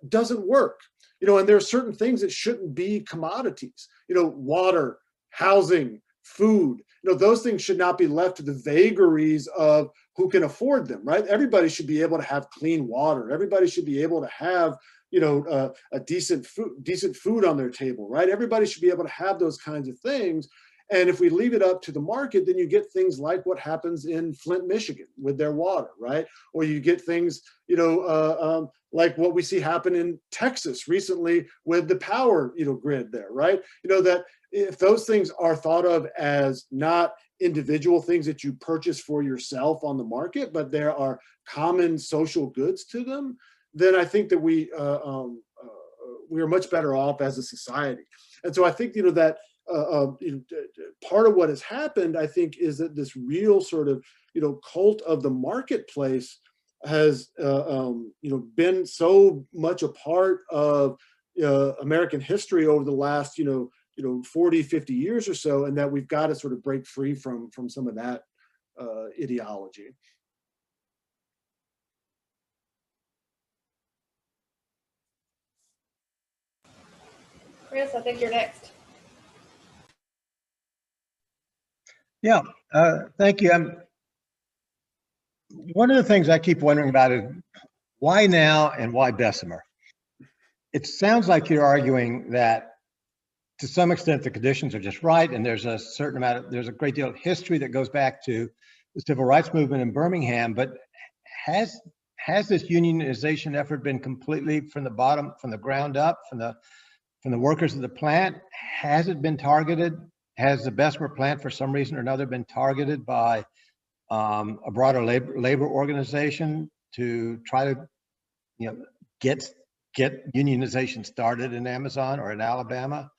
doesn't work. And there are certain things that shouldn't be commodities. Water, housing, food. Those things should not be left to the vagaries of who can afford them, right? Everybody should be able to have clean water. Everybody should be able to have a decent food on their table, right? Everybody should be able to have those kinds of things. And if we leave it up to the market, then you get things like what happens in Flint, Michigan with their water, right? Or you get things, like what we see happen in Texas recently with the power, grid there, right? That if those things are thought of as not individual things that you purchase for yourself on the market, but there are common social goods to them, then I think that we are much better off as a society. And so I think that part of what has happened, I think, is that this real sort of cult of the marketplace has been so much a part of American history over the last 40, 50 years or so, and that we've got to sort of break free from some of that ideology. Chris, I think you're next. Yeah, thank you. One of the things I keep wondering about is why now and why Bessemer? It sounds like you're arguing that to some extent, the conditions are just right. And there's a certain amount there's a great deal of history that goes back to the civil rights movement in Birmingham. But has this unionization effort been completely from the bottom, from the ground up, from the workers of the plant? Has it been targeted? Has the Bessemer plant, for some reason or another, been targeted by a broader labor organization to try to, get unionization started in Amazon or in Alabama?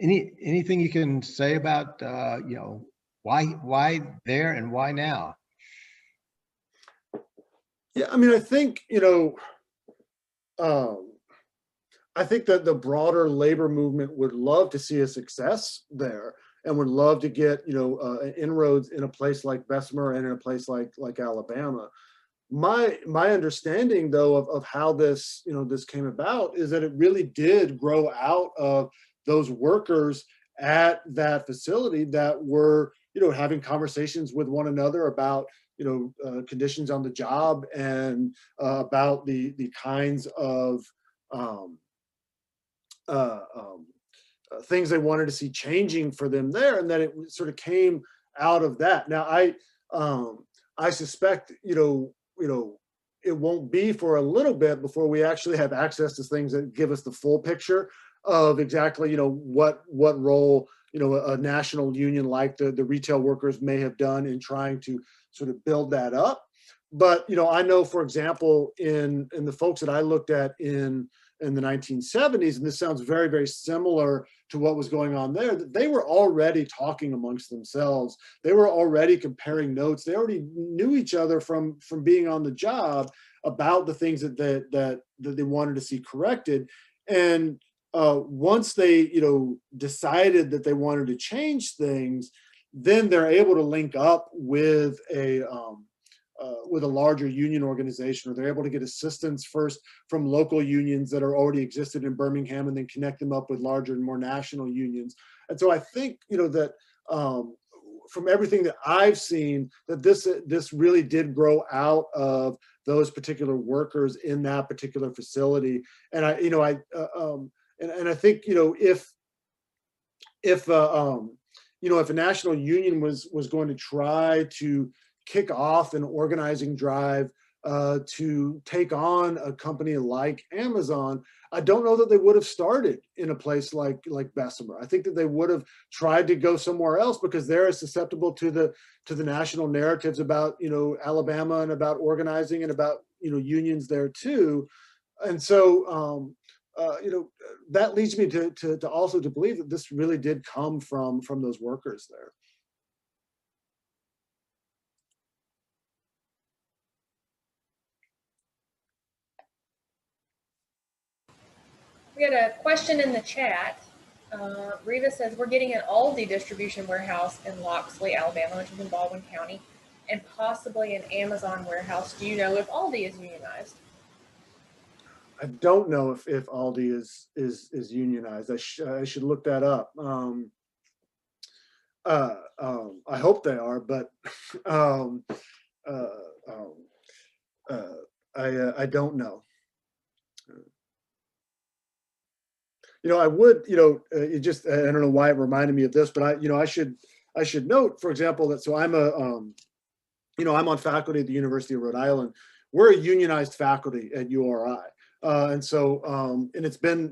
Anything you can say about why there and why now? Yeah, I mean, I think I think that the broader labor movement would love to see a success there, and would love to get inroads in a place like Bessemer and in a place like Alabama. My understanding, though, of how this this came about is that it really did grow out of those workers at that facility that were having conversations with one another about conditions on the job and about the kinds of things they wanted to see changing for them there, and that it sort of came out of that. Now, I suspect it won't be for a little bit before we actually have access to things that give us the full picture of exactly what role a national union like the retail workers may have done in trying to sort of build that up. But I know, for example, in the folks that I looked at in the 1970s, and this sounds very, very similar to what was going on there, that they were already talking amongst themselves. They were already comparing notes. They already knew each other from being on the job about the things that they wanted to see corrected. And once they decided that they wanted to change things, then they're able to link up with a larger union organization, or they're able to get assistance first from local unions that are already existed in Birmingham, and then connect them up with larger and more national unions. And so I think that from everything that I've seen, that this really did grow out of those particular workers in that particular facility. And I think if a national union was going to try to kick off an organizing drive to take on a company like Amazon, I don't know that they would have started in a place like Bessemer. I think that they would have tried to go somewhere else, because they're as susceptible to the national narratives about Alabama and about organizing and about unions there too. And so that leads me to also to believe that this really did come from those workers there. We had a question in the chat. Reva says, we're getting an Aldi distribution warehouse in Loxley, Alabama, which is in Baldwin County, and possibly an Amazon warehouse. Do you know if Aldi is unionized? I don't know if Aldi is unionized. I should look that up. I hope they are, but I don't know. I would, it just, I don't know why it reminded me of this, but I should note, for example, that, so I'm I'm on faculty at the University of Rhode Island. We're a unionized faculty at URI. And so, and it's been,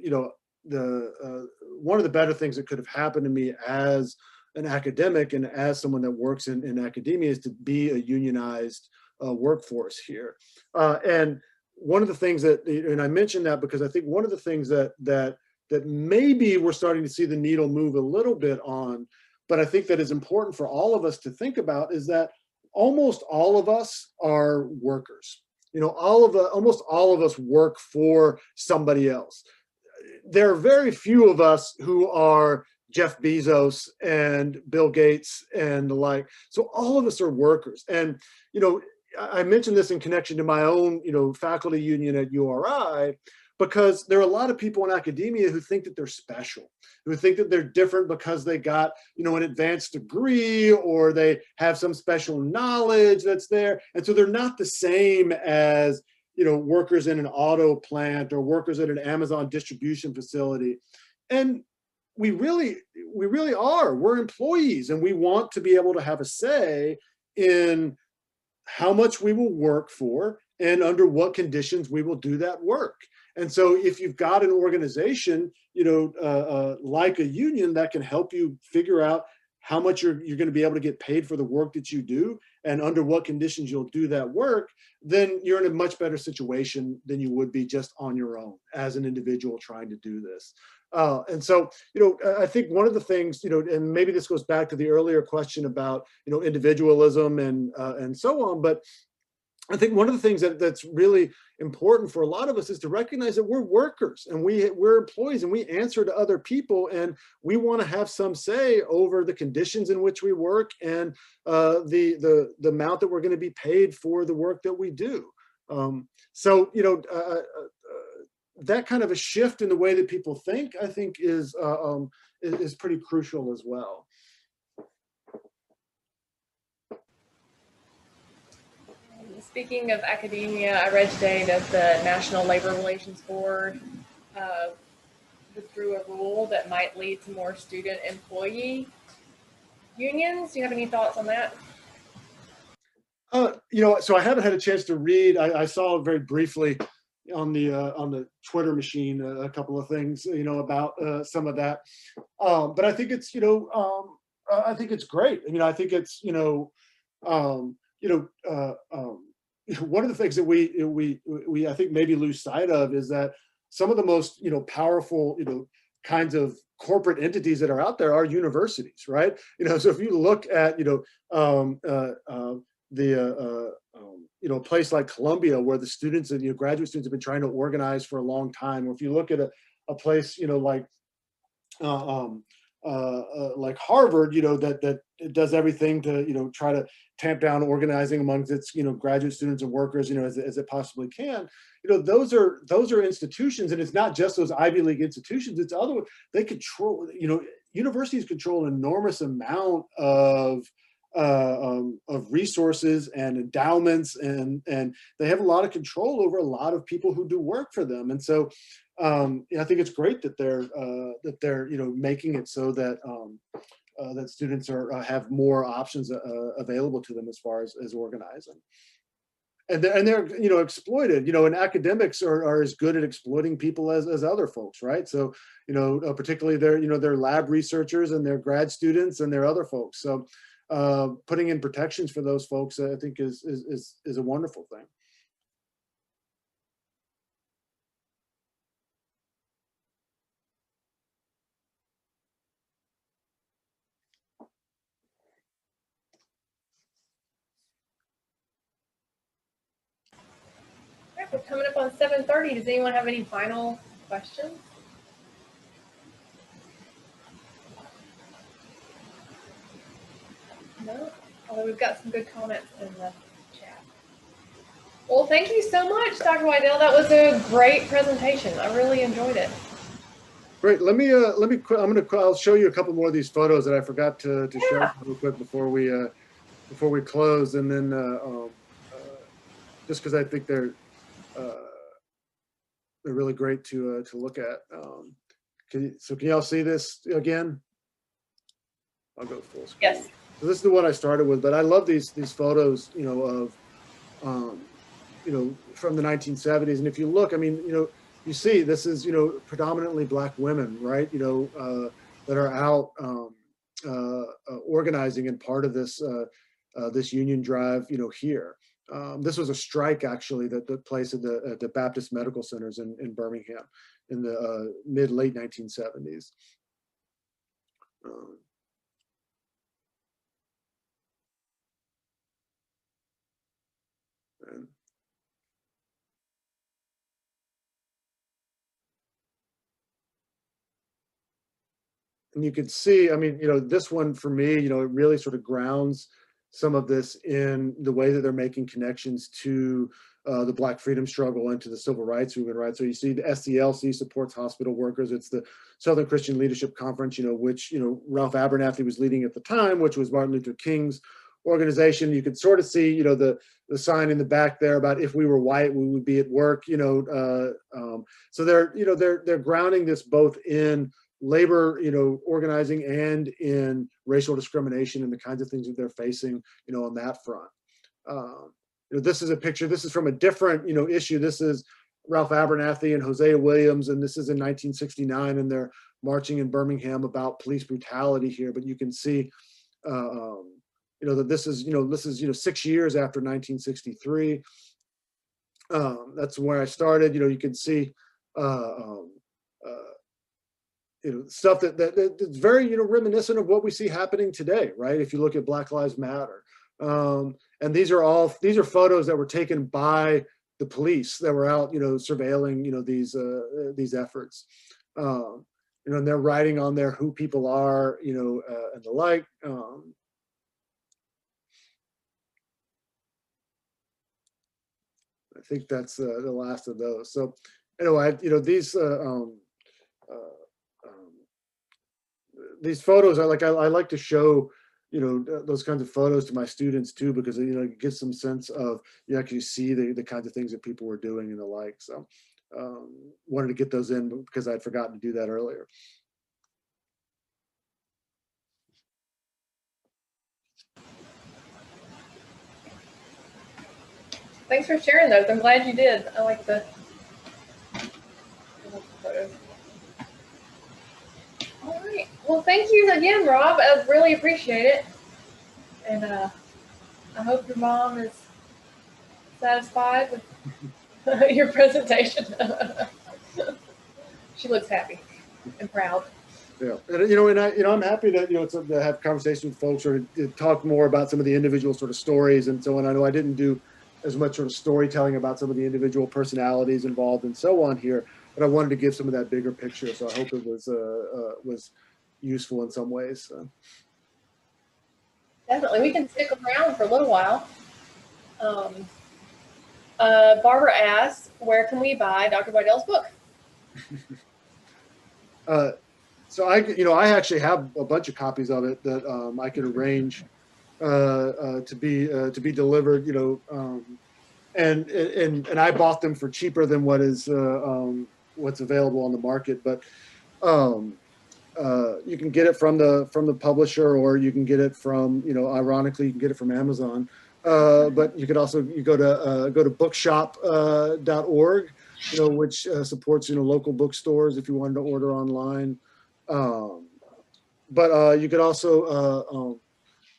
one of the better things that could have happened to me as an academic and as someone that works in academia is to be a unionized workforce here. And one of the things that, and I mentioned that because I think one of the things that maybe we're starting to see the needle move a little bit on, but I think that is important for all of us to think about, is that almost all of us are workers. Almost all of us work for somebody else. There are very few of us who are Jeff Bezos and Bill Gates and the like. So all of us are workers. And, I mentioned this in connection to my own, faculty union at URI, because there are a lot of people in academia who think that they're special, who think that they're different because they got, an advanced degree, or they have some special knowledge that's there. And so they're not the same as, workers in an auto plant or workers at an Amazon distribution facility. And we really are. We're employees, and we want to be able to have a say in how much we will work for and under what conditions we will do that work. And so if you've got an organization, like a union that can help you figure out how much you're going to be able to get paid for the work that you do and under what conditions you'll do that work, then you're in a much better situation than you would be just on your own as an individual trying to do this. And so, I think one of the things, and maybe this goes back to the earlier question about, individualism and so on, but I think one of the things that's really important for a lot of us is to recognize that we're workers and we're employees and we answer to other people, and we want to have some say over the conditions in which we work and the amount that we're going to be paid for the work that we do. That kind of a shift in the way that people think, I think, is pretty crucial as well. Speaking of academia, I read today that the National Labor Relations Board withdrew a rule that might lead to more student-employee unions. Do you have any thoughts on that? So I haven't had a chance to read. I saw very briefly on the Twitter machine a couple of things, about some of that. But I think it's, I think it's great. I think it's, one of the things that we I think maybe lose sight of is that some of the most powerful kinds of corporate entities that are out there are universities, right? So if you look at a place like Columbia, where the students and graduate students have been trying to organize for a long time, or if you look at a place like Harvard, that does everything to try to tamp down organizing amongst its graduate students and workers as it possibly can. Those are institutions, and it's not just those Ivy League institutions. It's other, they control. Universities control an enormous amount of resources and endowments, and they have a lot of control over a lot of people who do work for them. And so I think it's great that they're making it so that that students have more options available to them as far as organizing. And they're exploited, and academics are as good at exploiting people as other folks, right? So particularly their lab researchers and their grad students and their other folks. So putting in protections for those folks, I think is a wonderful thing. All right, we're coming up on 7:30. Does anyone have any final questions? No, although we've got some good comments in the chat. Well, thank you so much, Dr. Widell. That was a great presentation. I really enjoyed it. Great. I'll show you a couple more of these photos that I forgot to show real quick before we close, and then just because I think they're really great to look at. Can y'all see this again? I'll go full screen. Yes. So this is the one I started with, but I love these photos, of, from the 1970s. And if you look, you see this is, predominantly Black women, right? That are out organizing and part of this this union drive, here. This was a strike actually that took place at the Baptist Medical Centers in Birmingham in the late 1970s. And you can see, this one for me, it really sort of grounds some of this in the way that they're making connections to the Black freedom struggle and to the civil rights movement, right? So you see the SCLC supports hospital workers. It's the Southern Christian Leadership Conference, which, Ralph Abernathy was leading at the time, which was Martin Luther King's organization. You can sort of see, you know, the sign in the back there about if we were white, we would be at work, you know. So they're, you know, they're grounding this both in labor, you know, organizing and in racial discrimination and the kinds of things that they're facing, you know, on that front. You know, this is a picture, this is from a different, you know, issue. This is Ralph Abernathy and Hosea Williams, and this is in 1969, and they're marching in Birmingham about police brutality here. But you can see, you know, that this is, you know, 6 years after 1963. That's where I started. You know, you can see, you know, stuff that's very, you know, reminiscent of what we see happening today, right? If you look at Black Lives Matter. And these are photos that were taken by the police that were out, you know, surveilling, you know, these efforts. You know, and they're writing on there who people are, you know, and the like. I think that's the last of those. So anyway, you know, these photos I like to show, you know, those kinds of photos to my students too, because, you know, it gives some sense of, you actually see the kinds of things that people were doing and the like. So wanted to get those in because I'd forgotten to do that earlier. Thanks for sharing those. I'm glad you did. I like the photos. All right. Well, thank you again, Rob. I really appreciate it. And I hope your mom is satisfied with your presentation. She looks happy and proud. Yeah, and you know, I'm happy that, you know, to have conversations with folks or to talk more about some of the individual sort of stories and so on. I know I didn't do as much sort of storytelling about some of the individual personalities involved and so on here, but I wanted to give some of that bigger picture. So I hope it was useful in some ways. So. Definitely, we can stick around for a little while. Barbara asks, where can we buy Dr. Widell's book? So I actually have a bunch of copies of it that I could arrange to be delivered, you know, and I bought them for cheaper than what is what's available on the market, but you can get it from the publisher, or you can get it from, you know, ironically, you can get it from Amazon. But you could also, you go to bookshop.org, you know, which supports, you know, local bookstores if you wanted to order online. But you could also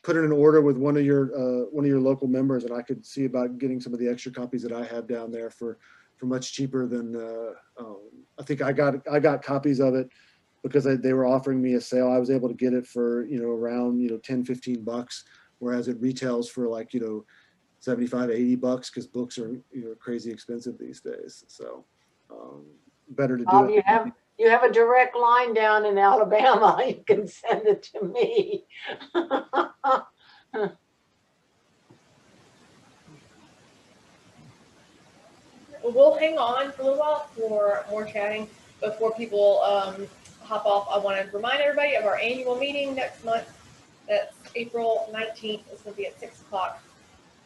put in an order with one of your local members, and I could see about getting some of the extra copies that I have down there for much cheaper than I think I got copies of it because they were offering me a sale. I was able to get it for, you know, around, you know, $10-15, whereas it retails for like, you know, $75-80 because books are, you know, crazy expensive these days. So better to do it. You have a direct line down in Alabama. You can send it to me. We'll hang on for a little while for more chatting before people hop off. I want to remind everybody of our annual meeting next month. That's April 19th. It's going to be at 6 o'clock,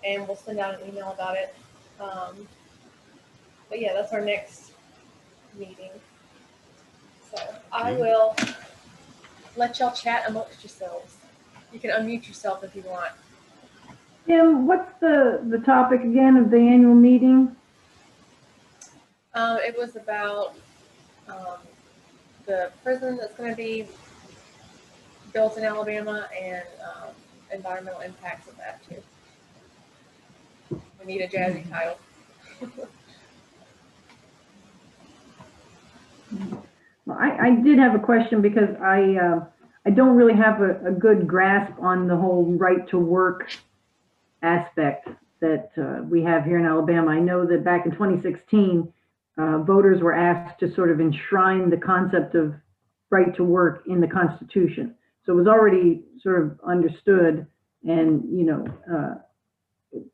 and we'll send out an email about it. But yeah, that's our next meeting. So I will let y'all chat amongst yourselves. You can unmute yourself if you want. Tim, what's the topic again of the annual meeting? It was about the prison that's going to be built in Alabama and environmental impacts of that too. We need a jazzy title. Well, I did have a question because I don't really have a good grasp on the whole right to work aspect that we have here in Alabama. I know that back in 2016, voters were asked to sort of enshrine the concept of right to work in the Constitution. So it was already sort of understood and, you know,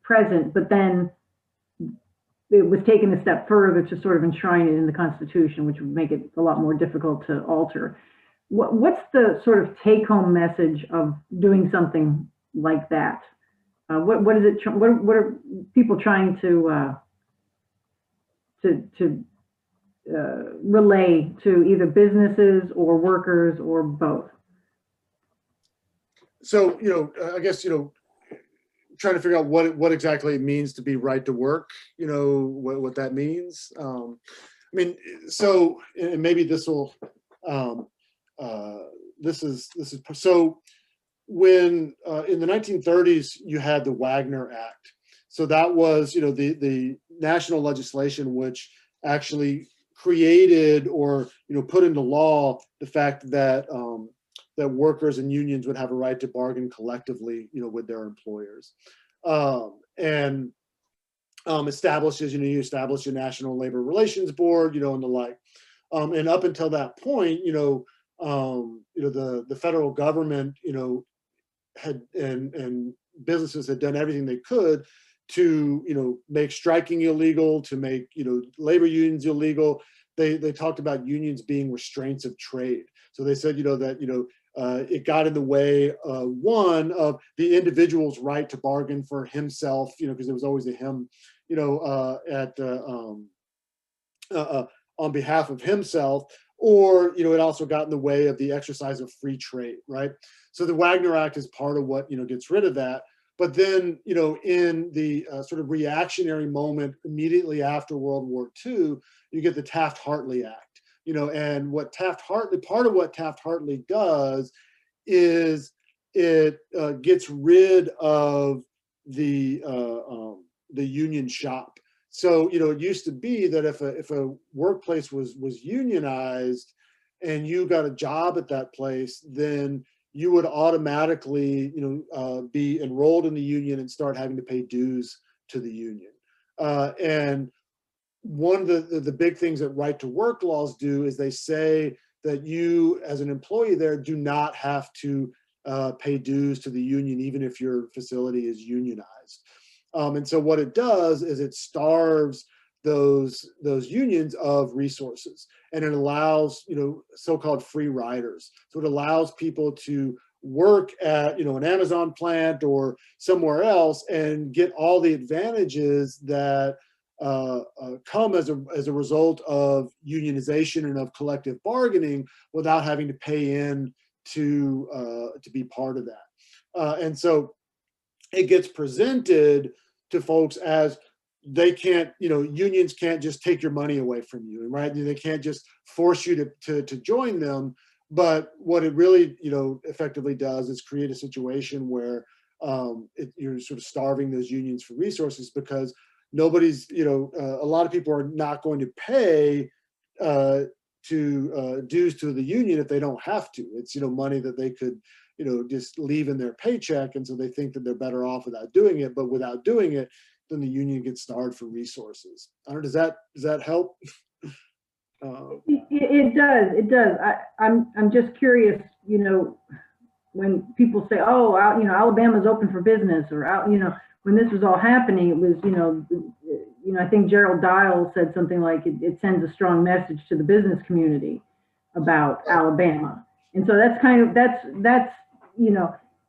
present, but then it was taken a step further to sort of enshrine it in the Constitution, which would make it a lot more difficult to alter. What's the sort of take-home message of doing something like that? What is it? What are people trying to relay to either businesses or workers or both? So, I guess, trying to figure out what exactly it means to be right to work, what that means. I mean, so, and maybe this will, this is so when in the 1930s you had the Wagner Act. So that was, the national legislation which actually created or put into law the fact that that workers and unions would have a right to bargain collectively, with their employers, and establishes, you establish a National Labor Relations Board, and the like. And up until that point, the federal government, had and businesses had done everything they could to, make striking illegal, to make, labor unions illegal. They talked about unions being restraints of trade. So they said, that, it got in the way, one, of the individual's right to bargain for himself, because there was always a him, on behalf of himself, or, it also got in the way of the exercise of free trade, right? So the Wagner Act is part of what, gets rid of that. But then, in the sort of reactionary moment immediately after World War II, you get the Taft-Hartley Act. And what Taft-Hartley, part of what Taft-Hartley does is it gets rid of the union shop. So, it used to be that if a workplace was unionized and you got a job at that place, then you would automatically, be enrolled in the union and start having to pay dues to the union. And one of the big things that right to work laws do is they say that you, as an employee there, do not have to pay dues to the union, even if your facility is unionized. And so what it does is it starves those unions of resources, and it allows, so-called free riders. So it allows people to work at, an Amazon plant or somewhere else and get all the advantages that come as a result of unionization and of collective bargaining without having to pay in to be part of that. And so it gets presented to folks as they can't, unions can't just take your money away from you, right? They can't just force you to join them. But what it really, effectively does is create a situation where you're sort of starving those unions for resources, because nobody's, a lot of people are not going to pay dues to the union if they don't have to. It's, money that they could, just leave in their paycheck. And so they think that they're better off without doing it. But without doing it, then the union gets starved for resources. I don't know, does that help? It does. I'm just curious, when people say, oh, Alabama's open for business, or when this was all happening, it was, I think Gerald Dial said something like it sends a strong message to the business community about Alabama. And so that's kind of, that's,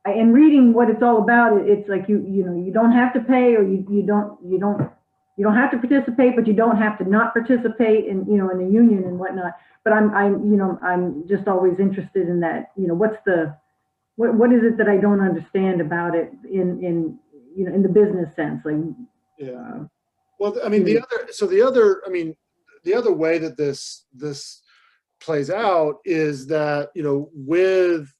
and reading what it's all about, it's like, you don't have to pay, or you don't have to participate, but you don't have to not participate in, in the union and whatnot. But I'm just always interested in that, what is it that I don't understand about it in the business sense? Like, yeah. Well, I mean, the other way that this plays out is that, with,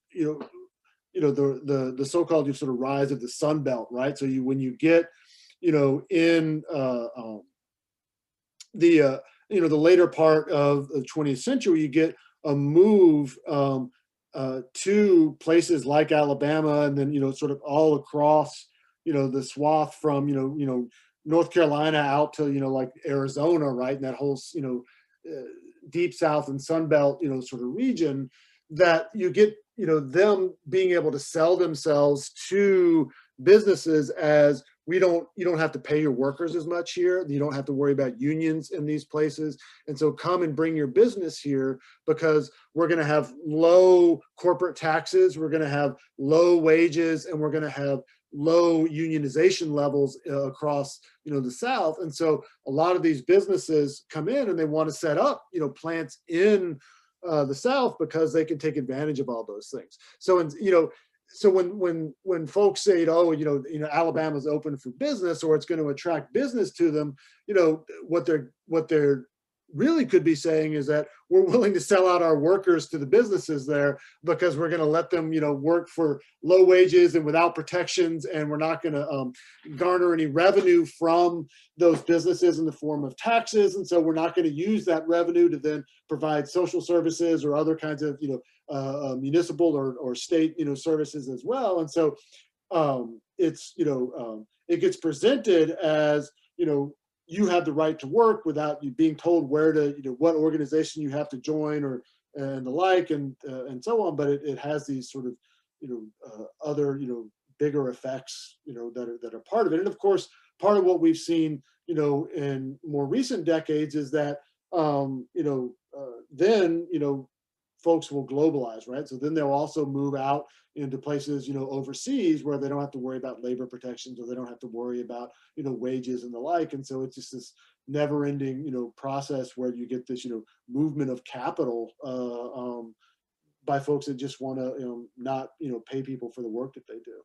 the so-called sort of rise of the Sun Belt, right? So when you get, in the later part of the 20th century, you get a move to places like Alabama, and then, sort of all across, the swath from, North Carolina out to, like Arizona, right? And that whole, deep South and Sun Belt, sort of region, that you get, them being able to sell themselves to businesses as you don't have to pay your workers as much here. You don't have to worry about unions in these places. And so come and bring your business here, because we're going to have low corporate taxes. We're going to have low wages, and we're going to have low unionization levels across, the South. And so a lot of these businesses come in and they want to set up, plants in the South because they can take advantage of all those things. So, so when folks say, oh, Alabama's open for business, or it's going to attract business to them, what they're really could be saying is that we're willing to sell out our workers to the businesses there because we're going to let them, work for low wages and without protections, and we're not going to garner any revenue from those businesses in the form of taxes, and so we're not going to use that revenue to then provide social services or other kinds of, municipal or state, services as well. And so it's, it gets presented as, you have the right to work without you being told where to, what organization you have to join and the like, and so on. But it has these sort of, other, bigger effects, that are part of it. And of course, part of what we've seen, in more recent decades is that, then, folks will globalize, right? So then they'll also move out into places, overseas, where they don't have to worry about labor protections, or they don't have to worry about, wages and the like. And so it's just this never-ending, process where you get this, movement of capital by folks that just want to, not, pay people for the work that they do.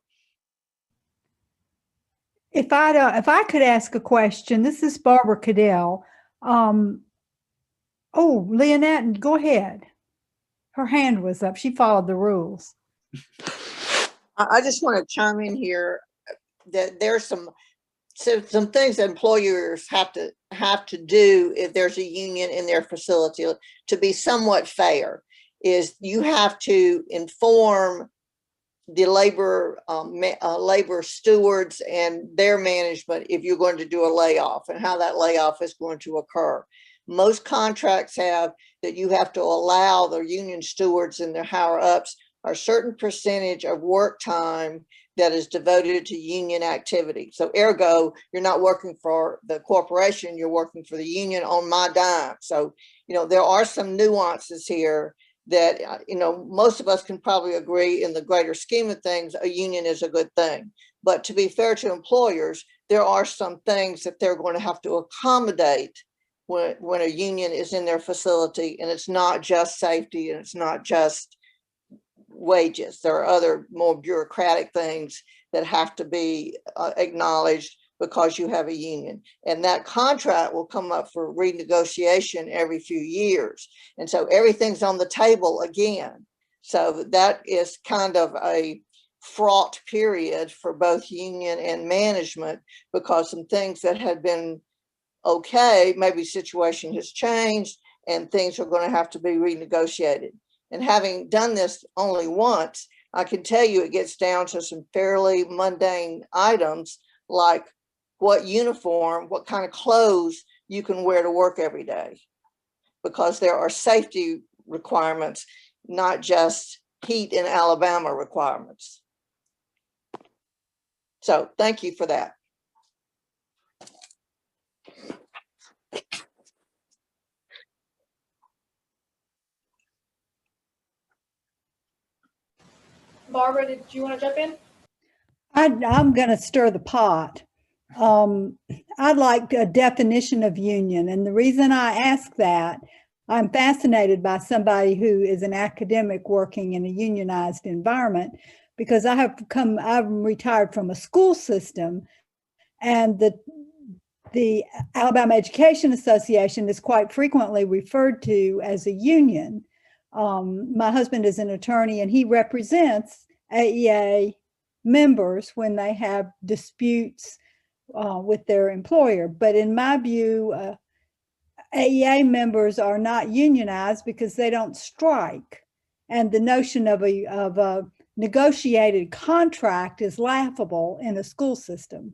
If I could ask a question, this is Barbara Cadell. Oh, Leonette, go ahead. Her hand was up. She followed the rules. I just want to chime in here that there's some things that employers have to do if there's a union in their facility to be somewhat fair. Is you have to inform the labor stewards and their management if you're going to do a layoff and how that layoff is going to occur. Most contracts have that you have to allow the union stewards and their higher ups a certain percentage of work time that is devoted to union activity. So ergo, you're not working for the corporation, you're working for the union on my dime. So, there are some nuances here that, most of us can probably agree in the greater scheme of things, a union is a good thing. But to be fair to employers, there are some things that they're going to have to accommodate when a union is in their facility, and it's not just safety and it's not just wages. There are other more bureaucratic things that have to be acknowledged because you have a union, and that contract will come up for renegotiation every few years. And so everything's on the table again. So that is kind of a fraught period for both union and management, because some things that had been okay, maybe situation has changed and things are going to have to be renegotiated. And having done this only once, I can tell you it gets down to some fairly mundane items like what uniform, what kind of clothes you can wear to work every day, because there are safety requirements, not just heat in Alabama requirements. So thank you for that. Barbara, did you want to jump in? I'm going to stir the pot. I'd like a definition of union. And the reason I ask that, I'm fascinated by somebody who is an academic working in a unionized environment, because I'm retired from a school system, and the Alabama Education Association is quite frequently referred to as a union. My husband is an attorney, and he represents AEA members when they have disputes with their employer. But in my view, AEA members are not unionized because they don't strike. And the notion of a negotiated contract is laughable in a school system.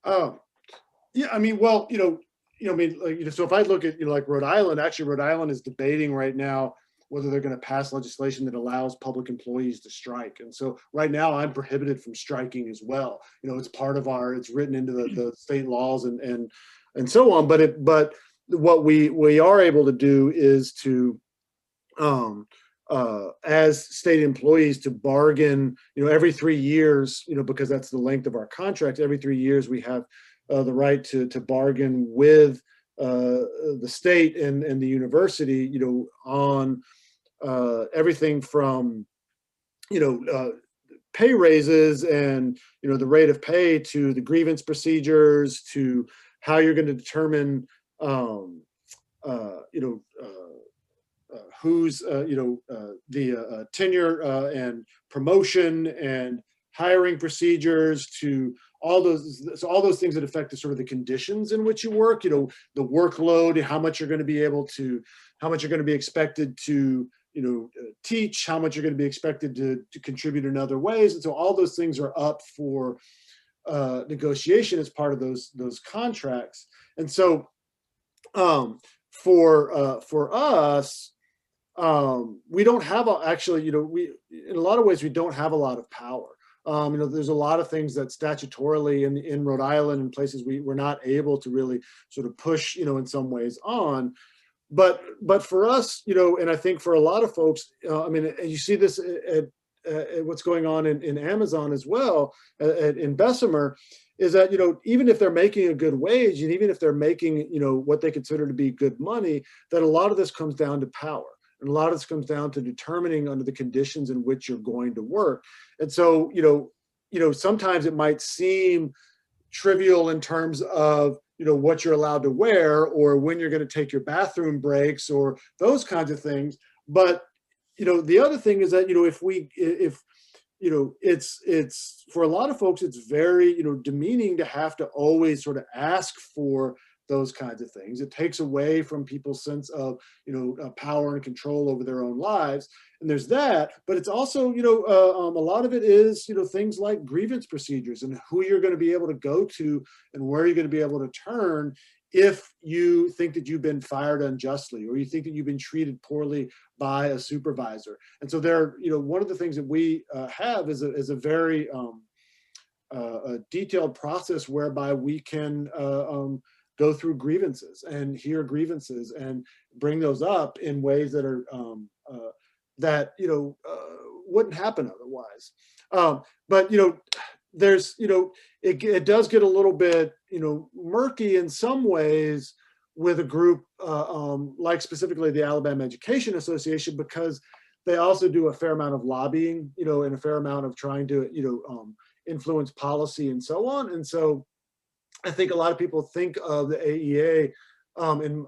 Yeah, I mean, well, so if I look at, like Rhode Island, actually Rhode Island is debating right now whether they're going to pass legislation that allows public employees to strike. And so right now I'm prohibited from striking as well. It's part of it's written into the state laws and so on. But what we are able to do is to as state employees to bargain, every 3 years, because that's the length of our contract. Every 3 years, we have the right to bargain with the state and the university, on everything from, pay raises and, the rate of pay to the grievance procedures to how you're going to determine, who's, the tenure and promotion and hiring procedures to all those things that affect the sort of the conditions in which you work, the workload, how much you're going to be expected to, teach, how much you're going to be expected to contribute in other ways. And so all those things are up for negotiation as part of those contracts. And so for us, we don't have actually, in a lot of ways, we don't have a lot of power. There's a lot of things that statutorily in Rhode Island and places we're not able to really sort of push, in some ways on. But for us, and I think for a lot of folks, you see this at what's going on in Amazon as well, in Bessemer, is that, even if they're making a good wage and even if they're making, what they consider to be good money, that a lot of this comes down to power. And a lot of this comes down to determining under the conditions in which you're going to work. And so, sometimes it might seem trivial in terms of, what you're allowed to wear or when you're going to take your bathroom breaks or those kinds of things. But, the other thing is that, it's for a lot of folks, it's very, demeaning to have to always sort of ask for those kinds of things. It takes away from people's sense of, power and control over their own lives. And there's that, but it's also, a lot of it is, things like grievance procedures and who you're going to be able to go to and where you're going to be able to turn if you think that you've been fired unjustly or you think that you've been treated poorly by a supervisor. And so there, one of the things that we have is a very a detailed process whereby we can go through grievances and hear grievances and bring those up in ways that are that wouldn't happen otherwise. But there's it does get a little bit murky in some ways with a group like specifically the Alabama Education Association, because they also do a fair amount of lobbying, and a fair amount of trying to influence policy and so on. And so I think a lot of people think of the AEA,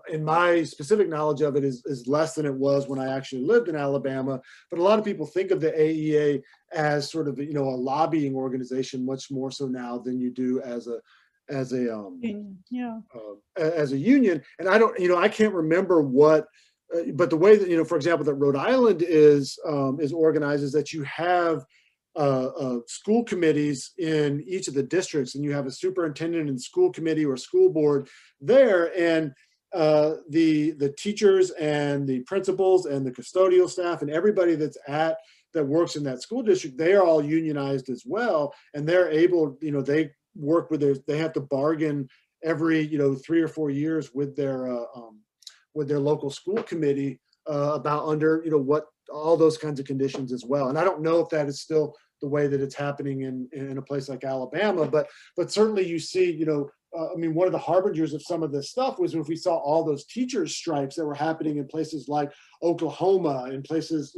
in my specific knowledge of it is less than it was when I actually lived in Alabama. But a lot of people think of the AEA as sort of, a lobbying organization, much more so now than you do as a union. And I don't, I can't remember what, but the way that, for example, that Rhode Island is organized is that you have school committees in each of the districts, and you have a superintendent and school committee or school board there, and the teachers and the principals and the custodial staff and everybody that works in that school district, they are all unionized as well, and they're able, they work with they have to bargain every 3 or 4 years with their local school committee about under what all those kinds of conditions as well. And I don't know if that is still the way that it's happening in a place like Alabama, but certainly you see, one of the harbingers of some of this stuff was if we saw all those teachers' strikes that were happening in places like Oklahoma and places,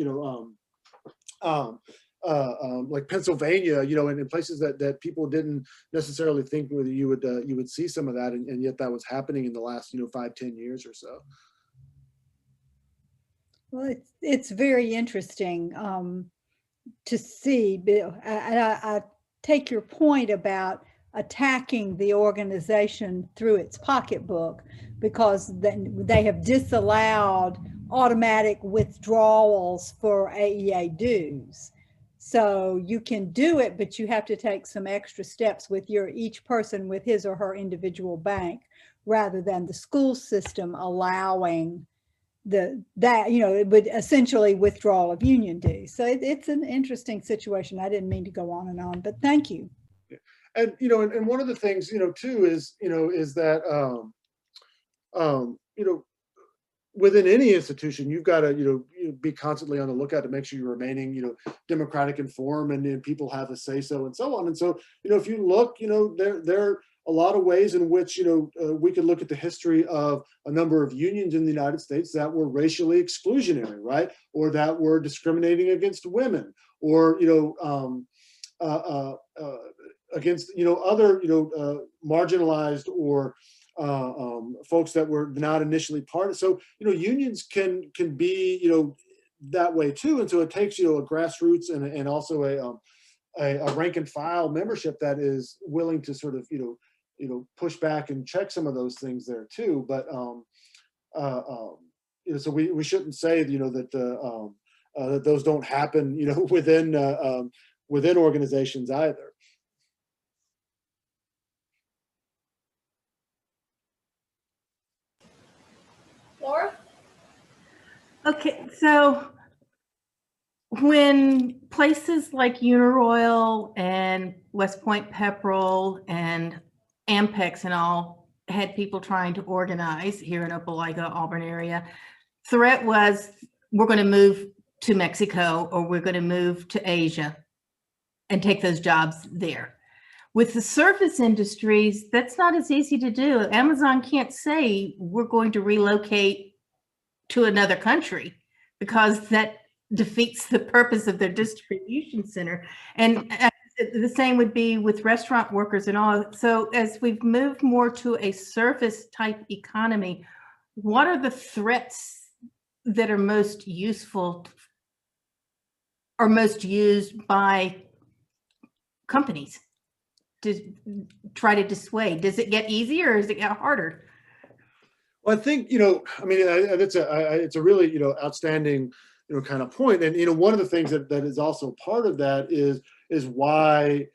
like Pennsylvania, and in places that people didn't necessarily think whether you would see some of that, and yet that was happening in the last 5-10 years or so. Well, it's very interesting to see, Bill. I take your point about attacking the organization through its pocketbook, because they have disallowed automatic withdrawals for AEA dues. So you can do it, but you have to take some extra steps with each person with his or her individual bank, rather than the school system allowing it would essentially withdrawal of union dues. So it's an interesting situation. I didn't mean to go on and on, but thank you. And and one of the things too is is that within any institution, you've got to, be constantly on the lookout to make sure you're remaining, democratic in form, and then people have a say so and so on. And so, if you look, there are a lot of ways in which, we could look at the history of a number of unions in the United States that were racially exclusionary, right? Or that were discriminating against women, or, against, other, marginalized or folks that were not initially part of. So, unions can be, that way too. And so it takes, a grassroots and also a rank and file membership that is willing to sort of, push back and check some of those things there too. But, so we shouldn't say, that that those don't happen, within organizations either. Laura? Okay, so when places like Uniroyal and West Point Pepperell and Ampex and all had people trying to organize here in Opelika, Auburn area, threat was, we're going to move to Mexico, or we're going to move to Asia and take those jobs there. With the service industries, that's not as easy to do. Amazon can't say we're going to relocate to another country, because that defeats the purpose of their distribution center. And the same would be with restaurant workers and all. So as we've moved more to a service type economy, what are the threats that are most useful or most used by companies to try to dissuade? Does it get easier, or does it get harder? Well, I think, it's a really, outstanding, kind of point. And, one of the things that is also part of that is why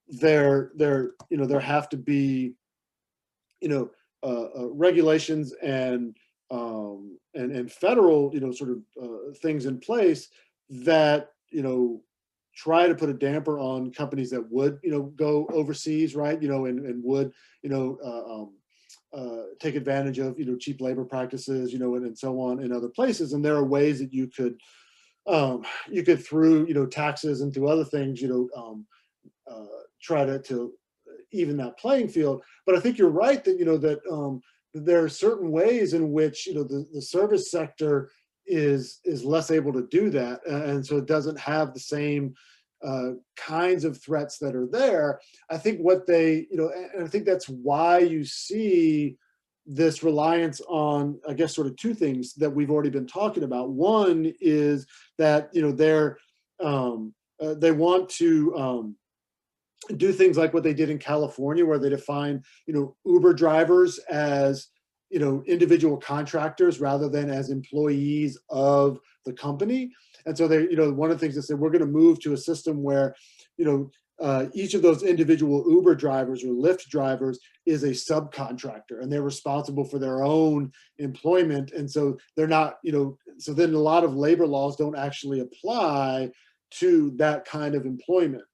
there have to be, regulations and federal, sort of things in place that, try to put a damper on companies that would, go overseas, right? And would, take advantage of, cheap labor practices, and so on in other places. And there are ways that you could through, taxes and through other things, try to even that playing field. But I think you're right that, that there are certain ways in which, the service sector is less able to do that. And so it doesn't have the same kinds of threats that are there. I think what they, and I think that's why you see this reliance on, I guess, sort of two things that we've already been talking about. One is that, they want to do things like what they did in California, where they define, Uber drivers as, individual contractors rather than as employees of the company. And so they, one of the things they said, we're going to move to a system where, each of those individual Uber drivers or Lyft drivers is a subcontractor, and they're responsible for their own employment. And so they're not, so then a lot of labor laws don't actually apply to that kind of employment.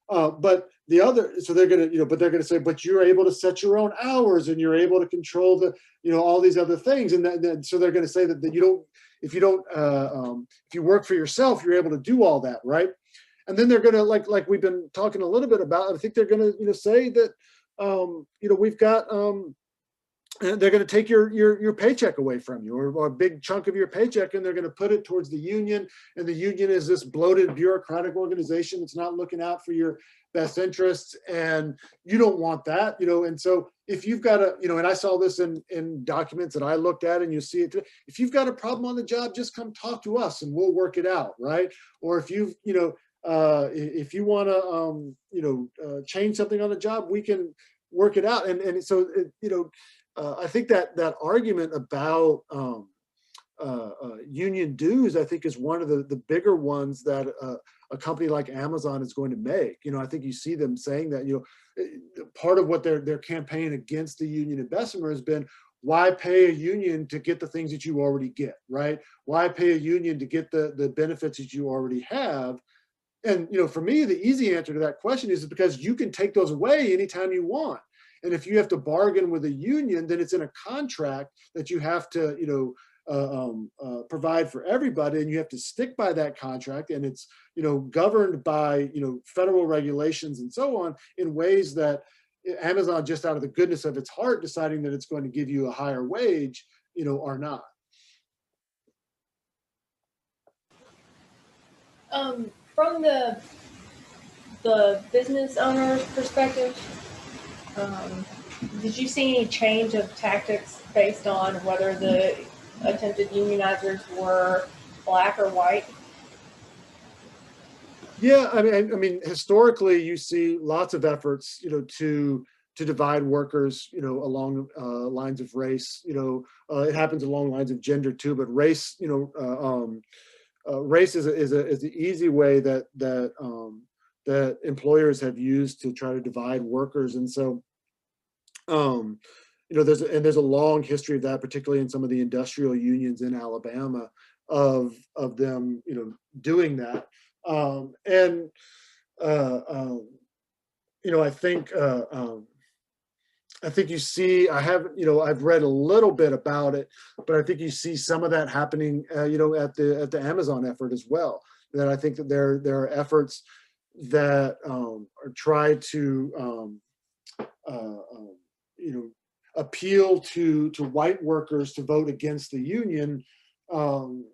But the other, so they're going to, but they're going to say, but you're able to set your own hours, and you're able to control the, all these other things. And so they're going to say that you don't, if you work for yourself, you're able to do all that, right? And then they're going to, like we've been talking a little bit about, I think they're going to, say that, we've got, they're going to take your paycheck away from you, or a big chunk of your paycheck, and they're going to put it towards the union. And the union is this bloated bureaucratic organization that's not looking out for your best interests, and you don't want that, And so if you've got a, and I saw this in documents that I looked at, and you see it, if you've got a problem on the job, just come talk to us and we'll work it out, right? Or if you've, if you want to, change something on the job, we can work it out. And so, I think that argument about union dues, I think, is one of the bigger ones that a company like Amazon is going to make. I think you see them saying that, part of what their campaign against the union investment has been, why pay a union to get the things that you already get, right? Why pay a union to get the benefits that you already have? And, for me, the easy answer to that question is because you can take those away anytime you want. And if you have to bargain with a union, then it's in a contract that you have to, provide for everybody, and you have to stick by that contract, and it's, you know, governed by, you know, federal regulations and so on, in ways that Amazon, just out of the goodness of its heart, deciding that it's going to give you a higher wage, you know, are not. From the business owner's perspective, did you see any change of tactics based on whether the attempted unionizers were black or white? Yeah, I mean, historically, you see lots of efforts, you know, to divide workers, you know, along lines of race. You know, it happens along lines of gender too, but race, you know, race is an easy way that that employers have used to try to divide workers, and so, you know, there's a long history of that, particularly in some of the industrial unions in Alabama, of them, you know, doing that. And you know, I think you see, you know, I've read a little bit about it, but I think you see some of that happening, you know, at the Amazon effort as well. That I think that there are efforts that are try to you know, appeal to white workers to vote against the union, and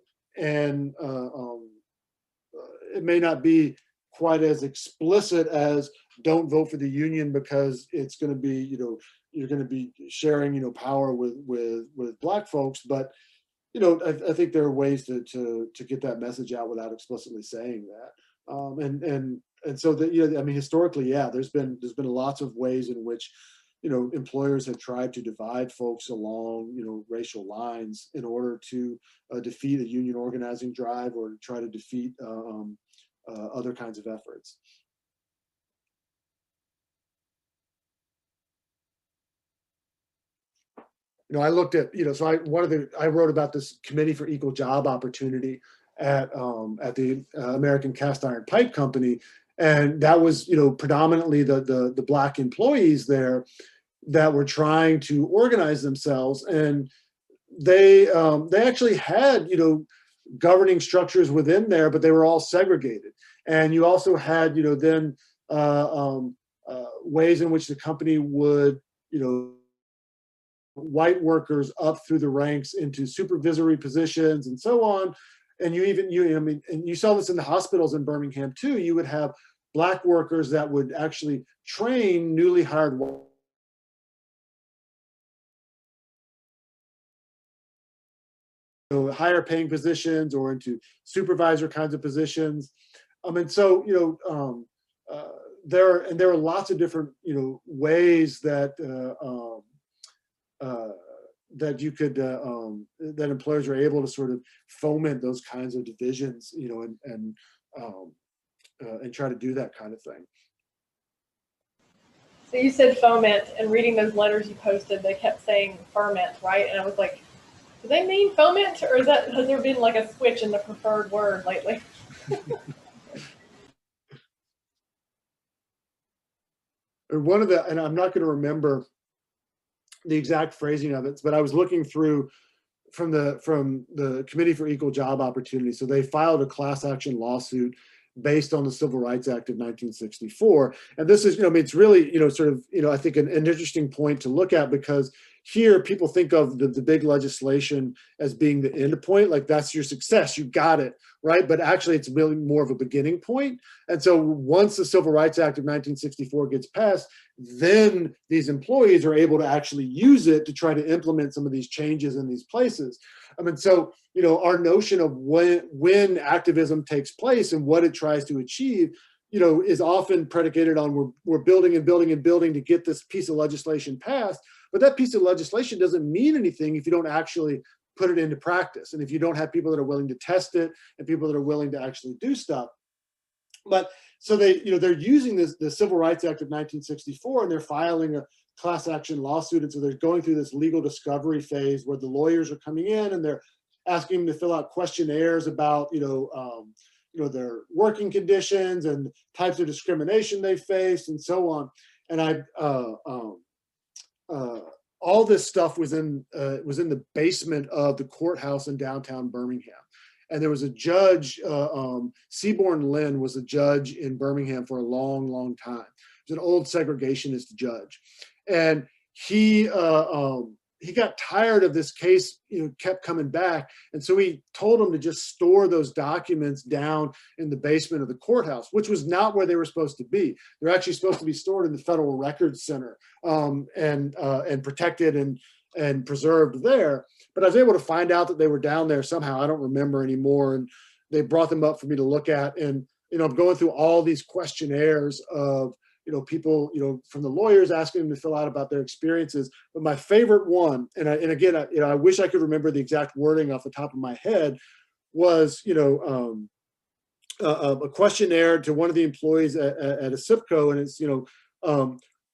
it may not be quite as explicit as don't vote for the union because it's going to be, you know, you're going to be sharing, you know, power with black folks, but, you know, I think there are ways to get that message out without explicitly saying that, and so that, you know, I mean, historically, yeah, there's been lots of ways in which, you know, employers have tried to divide folks along, you know, racial lines in order to defeat a union organizing drive or try to defeat other kinds of efforts. You know, I looked at, you know, so I wrote about this Committee for Equal Job Opportunity at the American Cast Iron Pipe Company, and that was, you know, predominantly the black employees there that were trying to organize themselves, and they actually had, you know, governing structures within there, but they were all segregated. And you also had, you know, then ways in which the company would, you know, white workers up through the ranks into supervisory positions and so on. And I mean, and you saw this in the hospitals in Birmingham too. You would have black workers that would actually train newly hired higher paying positions or into supervisor kinds of positions. And so, you know, there are lots of different, you know, ways that that you could that employers are able to sort of foment those kinds of divisions, you know, and try to do that kind of thing. So you said foment, and reading those letters you posted, they kept saying ferment, right? And I was like, do they mean foment, or has there been like a switch in the preferred word lately? One of the, and I'm not going to remember the exact phrasing of it, but I was looking through from the Committee for Equal Job Opportunity. So they filed a class action lawsuit based on the Civil Rights Act of 1964. And this is, you know, I mean, it's really, you know, sort of, you know, I think an interesting point to look at, because here people think of the big legislation as being the end point, like that's your success, you got it, right? But actually it's really more of a beginning point. And so once the Civil Rights Act of 1964 gets passed, then these employees are able to actually use it to try to implement some of these changes in these places. I mean, so, you know, our notion of when activism takes place and what it tries to achieve, you know, is often predicated on we're building and building and building to get this piece of legislation passed. But that piece of legislation doesn't mean anything if you don't actually put it into practice, and if you don't have people that are willing to test it and people that are willing to actually do stuff. But so they, you know, they're using the Civil Rights Act of 1964, and they're filing a class action lawsuit. And so they're going through this legal discovery phase where the lawyers are coming in and they're asking them to fill out questionnaires about, you know, their working conditions and types of discrimination they faced and so on. And all this stuff was in the basement of the courthouse in downtown Birmingham. And there was a judge, Seaborn Lynn was a judge in Birmingham for a long, long time. He was an old segregationist judge. And he got tired of this case, kept coming back. And so he told them to just store those documents down in the basement of the courthouse, which was not where they were supposed to be. They're actually supposed to be stored in the Federal Records Center and protected and preserved there. But I was able to find out that they were down there somehow. I don't remember anymore. And they brought them up for me to look at. And, I'm going through all these questionnaires of, people, from the lawyers asking them to fill out about their experiences. But my favorite one, and again, I wish I could remember the exact wording off the top of my head, was, a questionnaire to one of the employees at a SIPCO. And it's,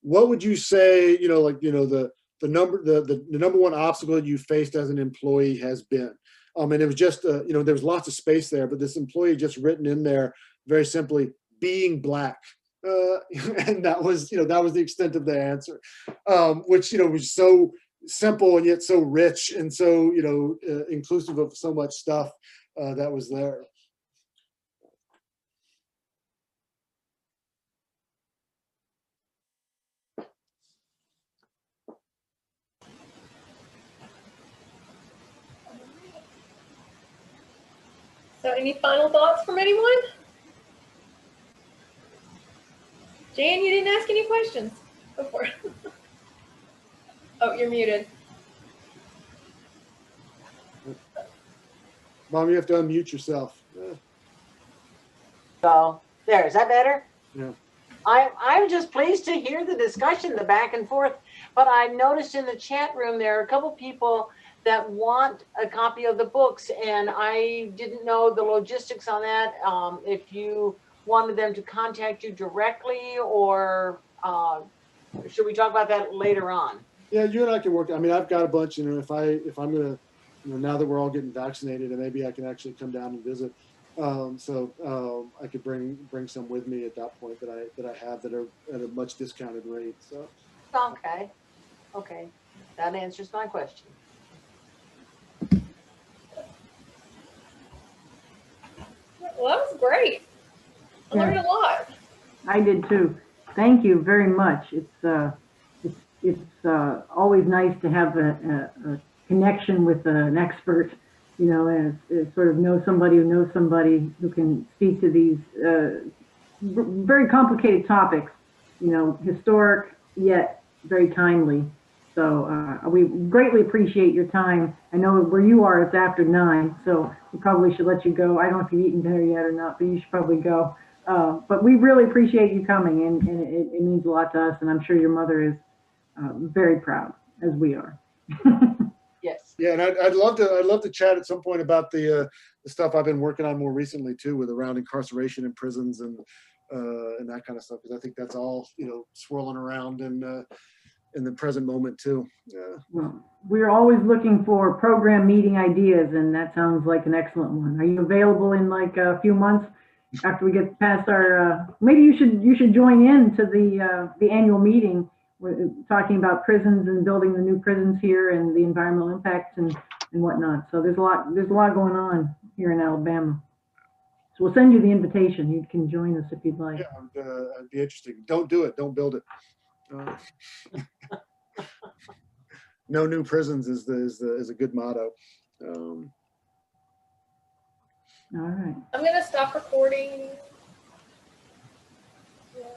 what would you say, the number one obstacle that you faced as an employee has been? And it was just, there was lots of space there, but this employee just written in there very simply, being Black. And that was the extent of the answer, which, was so simple and yet so rich and so, inclusive of so much stuff that was there. So any final thoughts from anyone? Jan, you didn't ask any questions before. Oh, you're muted. Mom, you have to unmute yourself. So there, is that better? Yeah. I'm just pleased to hear the discussion, the back and forth. But I noticed in the chat room there are a couple people that want a copy of the books, and I didn't know the logistics on that. If you wanted them to contact you directly, or should we talk about that later on? Yeah, you and I can work. I mean, I've got a bunch, if I'm gonna, now that we're all getting vaccinated, and maybe I can actually come down and visit. So I could bring some with me at that point that I have that are at a much discounted rate. So. Okay, that answers my question. Well, that was great. I learned a lot. I did too. Thank you very much. It's always nice to have a connection with an expert, and sort of know somebody who knows somebody who can speak to these very complicated topics, historic yet very timely. So we greatly appreciate your time. I know where you are, it's after 9, so we probably should let you go. I don't know if you've eaten dinner yet or not, but you should probably go. But we really appreciate you coming, and it means a lot to us, and I'm sure your mother is very proud, as we are. Yes. Yeah, and I'd love to chat at some point about the stuff I've been working on more recently too, with around incarceration in prisons and that kind of stuff, because I think that's all swirling around in the present moment too. Yeah. Well, we're always looking for program meeting ideas, and that sounds like an excellent one. Are you available in like a few months after we get past our? Maybe you should join in to the annual meeting. We're talking about prisons and building the new prisons here and the environmental impacts and whatnot. So there's a lot going on here in Alabama. So we'll send you the invitation. You can join us if you'd like. Yeah, I'd be interested. Don't do it. Don't build it. No new prisons is a good motto. All right. I'm going to stop recording.